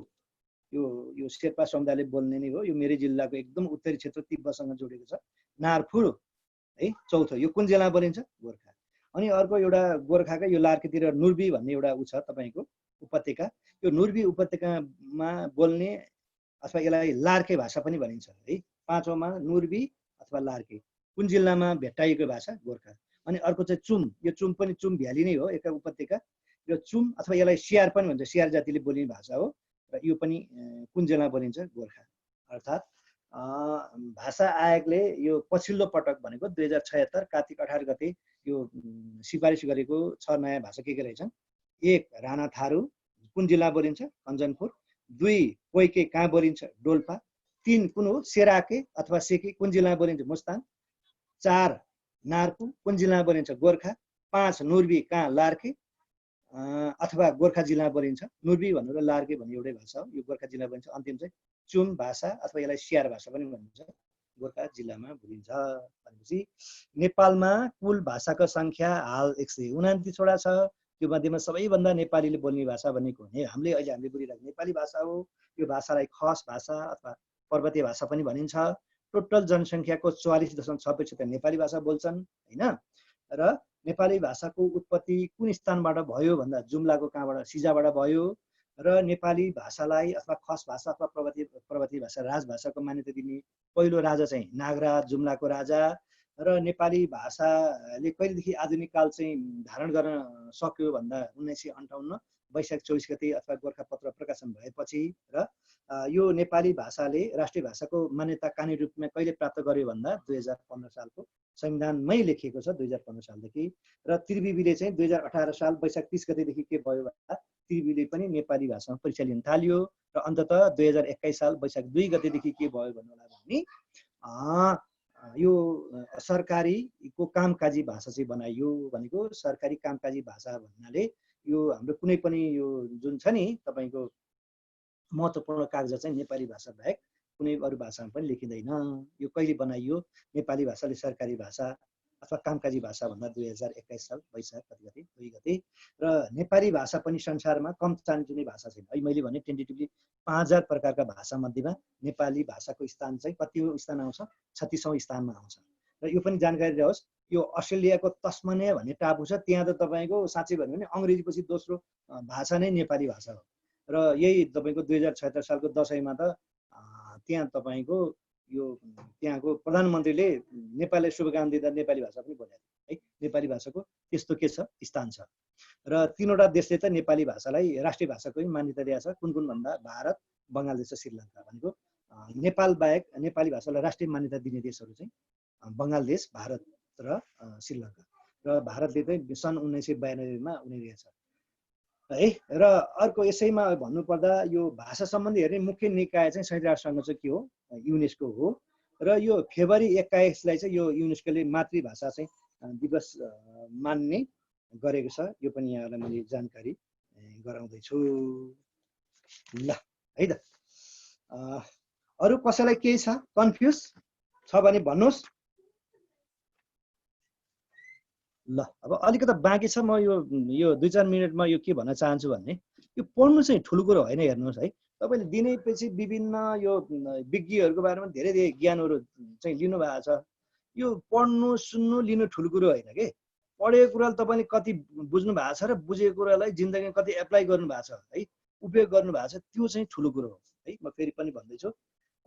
यो शेर्पा समुदायले बोल्ने नै हो। यो मेरै जिल्लाको एकदम उत्तरी क्षेत्र तिब्बतसँग जोडेको छ नार्फु है। चौथो यो कुन जिल्लामा बोलिन्छ गोर्खा। अनि अर्को एउटा गोर्खाकै यो लार्केतिर नुर्बी भन्ने एउटा उ छ तपाईको उपत्यका। यो नुर्बी उपत्यकामा बोल्ने अथवा यसलाई लार्के भाषा पनि भनिन्छ है। पाँचौँमा नुर्बी अथवा लार्के कुन जिल्लामा भेट्टाइएको भाषा गोर्खा। अनि अर्को चाहिँ चुम, यो चुम पनि चुम भ्याली नै हो एका उपत्यका। यो चुम अथवा यसलाई सियार पनि भन्छ, सियार जातिले बोलिने भाषा हो र यो पनि कुन जिल्लामा बोलिन्छ गोर्खा। अर्थात् भाषा आयोगले यो पछिल्लो पटक भनेको 2076 कार्तिक 18 गते यो सिफारिस गरेको छ नयाँ भाषा के रहेछन्। 1 राणा थारू कुन जिल्ला बोलिन्छ कञ्चनपुर। 2 पोइके कहाँ बोलिन्छ डोल्पा। 3 कुन हो सेराके अथवा सेके कुन जिल्लामा बोलिन्छ मुस्ताङ। 4 नार्पु कुन जिल्लामा बोलिन्छ गोर्खा। 5 नुर्बी कहाँ लार्के अथवा गोर्खा जिल्लामा बोलिन्छ। नुर्बी भन्नु र लार्के भन्ने एउटै भाषा हो, यो गोर्खा जिल्लामा बोलिन्छ। अन्तिम चाहिँ चुम भाषा अथवा यसलाई सियार भाषा पनि भनिन्छ, गोर्खा जिल्लामा बोलिन्छ। भनेपछि नेपालमा कुल भाषाको सङ्ख्या हाल 129 वटा छ। त्यो मध्येमा सबैभन्दा नेपालीले बोल्ने भाषा भनेको हामीले बोलिरहेको नेपाली भाषा हो। यो भाषालाई खस भाषा अथवा पर्वतीय भाषा पनि भनिन्छ। टोटल जनसङ्ख्याको 44.6% नेपाली भाषा बोल्छन् हैन। र नेपाली भाषाको उत्पत्ति कुन स्थानबाट भयो भन्दा जुम्लाको कहाँबाट सिजाबाट भयो। र नेपाली भाषालाई अथवा खस भाषा अथवा पर्वतीय भाषा राजभाषाको मान्यता दिने पहिलो राजा चाहिँ नागराज जुम्लाको राजा। र नेपाली भाषाले कहिलेदेखि आधुनिक काल चाहिँ धारण गर्न सक्यो भन्दा 1958 वैशाख 24 गते अथवा गोर्खापत्र प्रकाशन भएपछि। र यो नेपाली भाषाले राष्ट्रिय भाषाको मान्यता कानुनी रूपमा कहिले प्राप्त गर्यो भन्दा 2015 सालको संविधानमै लेखिएको छ 2015 सालदेखि। र त्रिविले चाहिँ 2018 साल वैशाख 30 गतेदेखि के भयो भन्दा त्रिविले पनि नेपाली भाषामा परीक्षा लिन थाल्यो। र अन्ततः 2021 साल वैशाख 2 गतेदेखि के भयो भन्नुलाई भने यो सरकारीको कामकाजी भाषा चाहिँ बनाइयो। भनेको सरकारी कामकाजी भाषा भन्नाले यो हाम्रो कुनै पनि यो जुन छ नि तपाईको महत्त्वपूर्ण कागज चाहिँ नेपाली भाषा बाहेक कुनै अरू भाषामा पनि लेखिँदैन। यो कहिले बनाइयो नेपाली भाषाले सरकारी भाषा अथवा कामकाजी भाषा भन्दा 2021 साल वैशाख 2 गते। र नेपाली भाषा पनि संसारमा कम चान्ने भाषा छैन है। मैले भने टेन्टेटिभली 5000 प्रकारका भाषा मध्येमा नेपाली भाषाको स्थान चाहिँ कतिौं स्थान आउँछ 36औं स्थानमा आउँछ। र यो पनि जानकारी रहोस्, यो अस्ट्रेलियाको तस्मानिया भन्ने टापु छ, त्यहाँ त तपाईको साँच्चै भन्यो भने अंग्रेजीपछि दोस्रो भाषा नै नेपाली भाषा हो। र यही तपाईको 2076 सालको दशैंमा त त्यहाँ तपाईको यो त्यहाँको प्रधानमन्त्रीले नेपाललाई शुभकामना दिँदा नेपाली भाषा पनि बोले है। नेपाली भाषाको त्यस्तो के छ स्थान छ। र तीनवटा देशले त नेपाली भाषालाई राष्ट्रिय भाषाको मान्यता दिएको छ। कुन भन्दा भारत, बङ्गलादेश र श्रीलङ्का। भनेको नेपाल बाहेक नेपाली भाषालाई राष्ट्रिय मान्यता दिने देशहरू चाहिँ बङ्गलादेश, भारत र श्रीलङ्का। र भारतले चाहिँ सन् 1992 मा उनीहरु छ है। र अर्को यसैमा भन्नुपर्दा यो भाषा सम्बन्धी हेर्ने मुख्य निकाय चाहिँ संयुक्त राष्ट्रसङ्घ चाहिँ के हो युनेस्को हो। र यो फेब्रुअरी 21 लाई चाहिँ यो युनेस्कोले मातृभाषा चाहिँ दिवस मान्ने गरेको छ। यो पनि यहाँलाई मैले जानकारी गराउँदै छु ल है त। अरु कसैलाई केही छ कन्फ्युज छ भने भन्नुस् ल। अब अलिकति बाँकी छ, म यो 2-4 मिनेटमा यो के भन्न चाहन्छु भन्ने यो पढ्नु चाहिँ ठुलो कुरो होइन। हेर्नुहोस् है, तपाईले दिनैपछि विभिन्न यो विज्ञहरूको बारेमा धेरै ज्ञानहरू चाहिँ लिनु भएको छ। यो पढ्नु सुन्नु लिनु ठुलो कुरो होइन के। पढेको कुराले तपाईले कति बुझ्नु भएको छ र बुझेको कुरालाई जिन्दगीमा कति एप्लाई गर्नु भएको छ है, उपयोग गर्नु भएको छ, त्यो चाहिँ ठुलो कुरो हो है। म फेरि पनि भन्दैछु।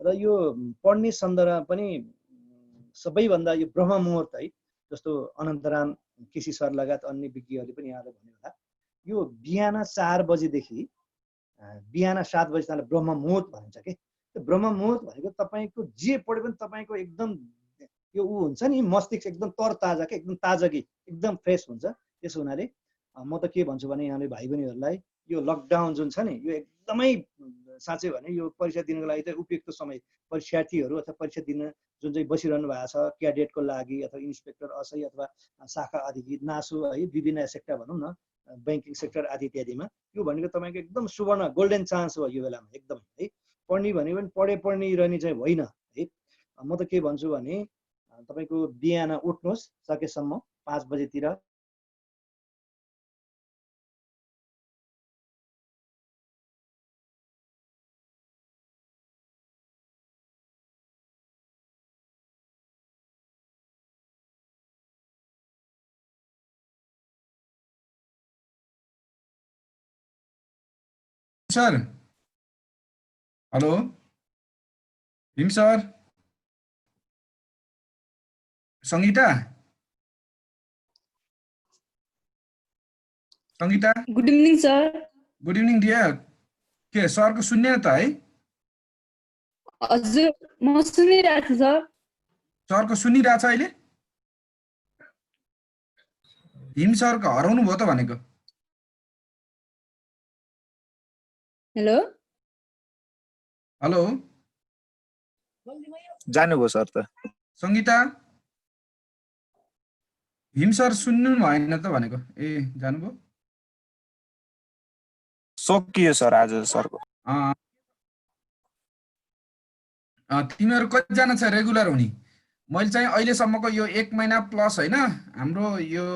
र यो पढ्ने सन्दर्भमा पनि सबैभन्दा यो ब्रह्म मुहुर्त है, जस्तो अनन्तराम केसी सर लगायत अन्य विज्ञहरूले पनि यहाँले भन्नु होला, यो बिहान 4 बजेदेखि बिहान 7 बजेसम्म ब्रह्म मुहुर्त भनिन्छ के। त्यो ब्रह्म मुहुर्त भनेको तपाईको जे पढे पनि तपाईको एकदम यो उ हुन्छ नि मस्तिष्क एकदम तरताजा के, एकदम ताजगी एकदम फ्रेस हुन्छ। त्यसो हुनाले म त के भन्छु भने यहाँले भाइ बहिनीहरूलाई यो लकडाउन जुन छ नि यो एकदमै साँच्चै भने यो परीक्षा दिनको लागि चाहिँ उपयुक्त समय परीक्षार्थीहरू अथवा परीक्षा दिन जुन चाहिँ बसिरहनु भएको छ क्याडेटको लागि अथवा इन्सपेक्टर असै अथवा शाखा अधिकृत नासु है विभिन्न सेक्टर भनौँ न ब्याङ्किङ सेक्टर आदि इत्यादिमा यो भनेको तपाईँको एकदम सुवर्ण गोल्डन चान्स हो यो बेलामा एकदम है पढ्ने भनेको पनि पढ्ने रहने चाहिँ होइन है म त के भन्छु भने तपाईँको बिहान उठ्नुहोस् सकेसम्म 5 बजेतिर sir hello Bhim sir Sangita Sangita good evening sir good evening dear के सरको सुन्ने त है हजुर म सुनिरहेको छु सर सरको सुनिरहेछ अहिले भीम सरको हराउनु भयो त भनेको हेलो हेलो जानुभयो सर त सङ्गीता भीम सर सुन्नु भएन त भनेको ए जानुभयो सकियो सर आज सरको तिमीहरू कतिजना छ रेगुलर हुने मैले चाहिँ अहिलेसम्मको यो 1 महिना प्लस होइन हाम्रो यो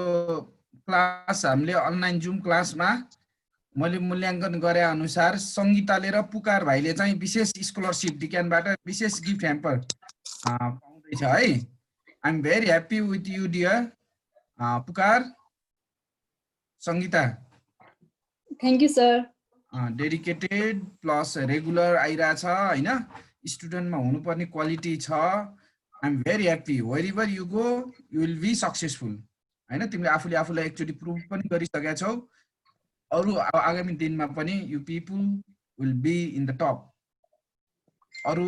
क्लास हामीले अनलाइन जुम क्लासमा मैले मूल्याङ्कन गरे अनुसार सङ्गीताले र पुकार भाइले चाहिँ विशेष स्कलरसिप डिक्यानबाट विशेष गिफ्ट ह्याम्पर पाउँदैछ है I am very happy with you dear Pukar Sangita thank you sir dedicated plus regular आइरहेछ होइन स्टुडेन्टमा हुनुपर्ने क्वालिटी छ I am very happy wherever you go you will be successful होइन तिमीले आफूले आफूलाई एकचोटि प्रुभ पनि गरिसकेका छौ अरू आगामी दिनमा पनि you people will be in the top अरू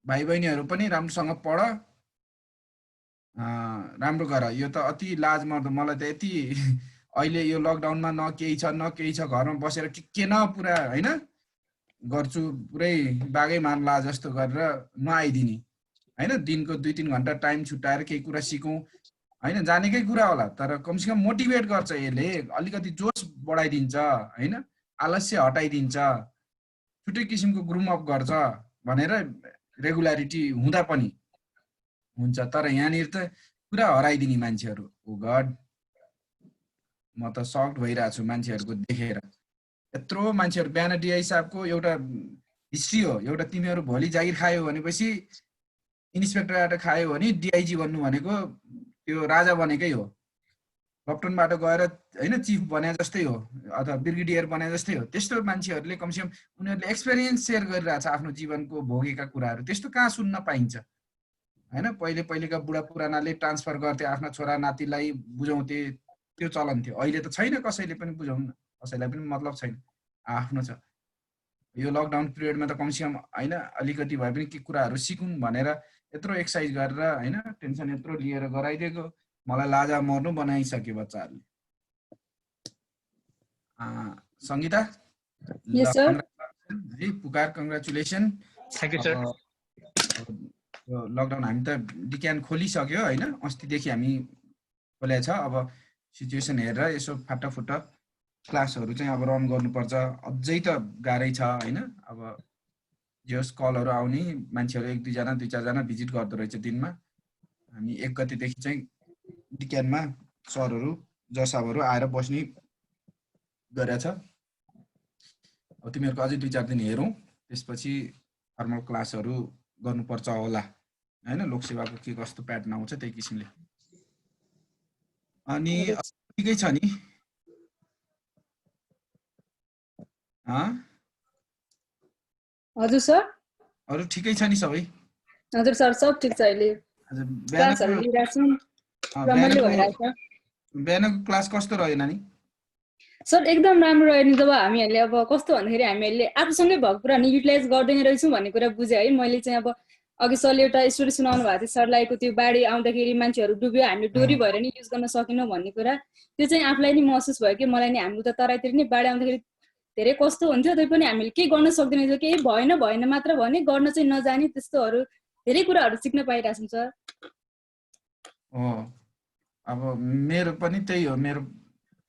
भाइ बहिनीहरू पनि राम्रोसँग पढ राम्रो गर यो त अति लाज मर्दो मलाई त यति अहिले यो लकडाउनमा न केही छ घरमा बसेर के न पुरा होइन गर्छु पुरै बागै मार्ला जस्तो गरेर नआइदिने होइन दिनको 2-3 घन्टा टाइम छुट्याएर केही कुरा सिकौँ होइन जानेकै कुरा होला तर कमसेकम मोटिभेट गर्छ यसले अलिकति जोस बढाइदिन्छ होइन आलस्य हटाइदिन्छ छुट्टै किसिमको ग्रुम अप गर्छ भनेर रेगुलारिटी हुँदा पनि हुन्छ तर यहाँनिर त पुरा हराइदिने मान्छेहरू ओ गड म त सक्ड भइरहेको छु मान्छेहरूको देखेर यत्रो मान्छेहरू बिहान डिआई साहबको एउटा हिस्ट्री हो एउटा तिमीहरू भोलि जागिर खायो भनेपछि इन्सपेक्टरबाट खायो भने डिआइजी भन्नु भनेको त्यो राजा बनेकै हो लप्टनबाट गएर होइन चिफ बने जस्तै हो अथवा ब्रिगेडियर बने जस्तै हो त्यस्तो मान्छेहरूले कमसेकम उनीहरूले एक्सपिरियन्स सेयर गरिरहेछ आफ्नो जीवनको भोगेका कुराहरू त्यस्तो कहाँ सुन्न पाइन्छ होइन पहिलेका बुढा पुरानाले ट्रान्सफर गर्थे आफ्ना छोरा नातिलाई बुझाउँथे त्यो चलन थियो अहिले त छैन कसैले पनि बुझाउन कसैलाई पनि मतलब छैन आफ्नो छ यो लकडाउन पिरियडमा त कमसेकम होइन अलिकति भए पनि के कुराहरू सिकुन् भनेर यत्रो एक्सर्साइज गरेर होइन टेन्सन यत्रो लिएर गराइदिएको मलाई लाजा मर्नु बनाइसक्यो बच्चाहरूले सङ्गीता है पुकार congratulation thank you sir lockdown हामी त डिक्यान खोलिसक्यो होइन अस्तिदेखि हामी खोलेको छ अब सिचुएसन हेरेर यसो फाटाफुट्टा क्लासहरू चाहिँ अब रन गर्नुपर्छ अझै त गाह्रै छ होइन अब जस कलहरू आउने मान्छेहरू 1-2 जना 2-4 जना भिजिट गर्दो रहेछ दिनमा हामी 1 गतेदेखि चाहिँ डिक्यानमा सरहरू जसाबहरू आएर बस्ने गरेछ अब तिमीहरूको अझै 2-4 दिन हेरौँ त्यसपछि फर्मल क्लासहरू गर्नुपर्छ होला हैन लोकसेवाको के कस्तो प्याटर्न आउँछ त्यही किसिमले अनि ठिकै छ नि हजुर सर अरु ठिकै छ नि सबै हजुर सर सब ठीक छ अहिले क्लासहरु लिइराछौं रमाइलो भइराछ बिहानको क्लास कस्तो रह्यो नानी सर एकदम राम्रो रह्यो नि जब हामीहरुले अब कस्तो भन्दाखेरि हामीहरुले आफूसँगै भएको कुरा नि युटिलाइज गर्दैन रहेछौं भन्ने कुरा बुझे है मैले चाहिँ अब अघि सरले एउटा स्टोरी सुनाउनु भएको थियो सरलाईको त्यो बाढी आउँदाखेरि मान्छेहरु डुब्यो हामी डोरी भएर नि युज गर्न सकिनौ भन्ने कुरा त्यो चाहिँ आफुलाई नि महसुस भयो कि मलाई नि हाम्रो त तराईतिर नि बाढी आउँदाखेरि धेरै कस्तो हुन्थ्यो त्यही पनि हामीले केही गर्न सक्दैन थियो केही भएन मात्र भने गर्न चाहिँ नजाने त्यस्तोहरू धेरै कुराहरू सिक्न पाइरहेछौँ सर हो अब मेरो पनि त्यही हो मेरो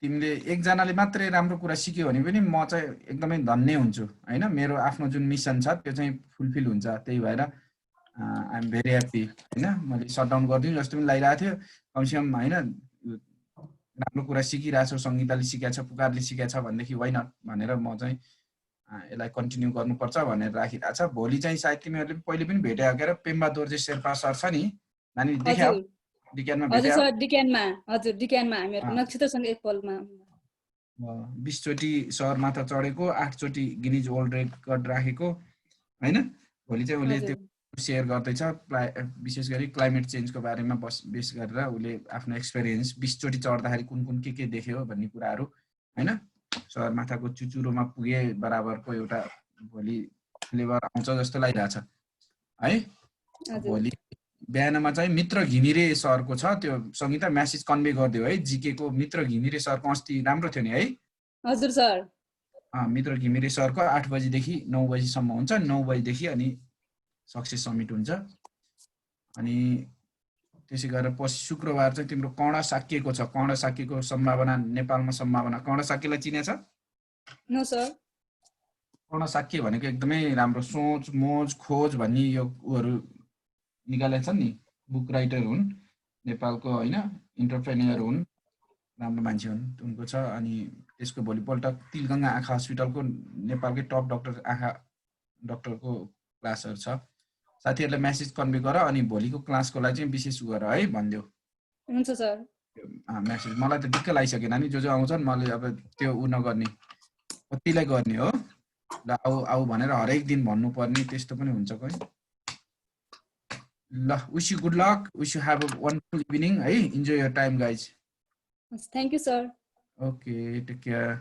तिमीले एकजनाले मात्रै राम्रो कुरा सिक्यो भने पनि म चाहिँ एकदमै धन्य हुन्छु हैन मेरो आफ्नो जुन मिसन छ त्यो चाहिँ फुलफिल हुन्छ त्यही भएर आई एम भेरी ह्याप्पी हैन मैले सटडाउन गरिदिउँ जस्तो पनि लागिरहेको थियो कमसेकम हैन राम्रो कुरा सिकिरहेको छ सङ्गीताले सिकाएको छ पुकारले सिकाएको छ भनेदेखि वाइ नट भनेर म चाहिँ यसलाई कन्टिन्यू गर्नुपर्छ भनेर राखिरहेको छ भोलि चाहिँ सायद तिमीहरूले पहिले पनि भेट्यो के पेम्बा दोर्जे शेर्पा सर छ नि नानी देख्यौ डिक्यानमा हजुर भेट्यौ सर डिक्यानमा हामीहरु नक्षत्रसँग एकपलमा 20 चोटी सर माथा चढेको 8 चोटी गिनिज वर्ल्ड रेकर्ड राखेको हैन भोलि चाहिँ उले त्यो शेयर गर्दैछ विशेष गरी क्लाइमेट चेन्जको बारेमा बेस गरेर उले आफ्नो एक्सपिरियन्स 20 चोटी चढ्दाखेरि कुन के देख्यो भन्ने कुराहरू हैन सर माथाको चुचुरोमा पुगे बराबरको एउटा भोलि फ्लेभर आउँछ जस्तो लागिरहेछ है भोलि बिहानमा चाहिँ मित्र घिमिरे सरको छ त्यो संगीता मेसेज कन्भे गरिदियो है जीके को मित्र घिमिरे सरको अस्ति राम्रो थियो नि है हजुर सर मित्र घिमिरे सरको 8 बजेदेखि 9 बजेसम्म हुन्छ 9 बजेदेखि अनि सक्सेस समिट हुन्छ अनि त्यसै गरेर पछि शुक्रबार चाहिँ तिम्रो कर्ण साकिएको छ कर्ण साकिएको सम्भावना नेपालमा सम्भावना कर्ण साकिएलाई चिने छ नो सर कर्ण साकिए भनेको एकदमै राम्रो सोच मोज खोज भन्ने यो उहरू निकालेका छन् नि बुक राइटर हुन् नेपालको हैन एन्टरप्रेन्योर हुन् राम्रो मान्छे हुन् उनको छ अनि त्यसको भोलिपल्ट तिलगङ्गा आँखा हस्पिटलको नेपालकै टप डाक्टर आँखा डाक्टरको क्लासहरु छ साथीहरुलाई मेसेज कन्भे गर अनि भोलिको क्लासको लागि चाहिँ विशेष गर है भन्दियो हुन्छ सर मेसेज मलाई त दिक्क लागिसक्यो नानी जो आउँछन् मैले अब त्यो उ नगर्ने कतिलाई गर्ने हो ल आऊ भनेर हरेक दिन भन्नु पर्ने त्यस्तो पनि हुन्छ कोही ल wish you good luck wish you have a wonderful evening है enjoy your time guys thank you sir okay take care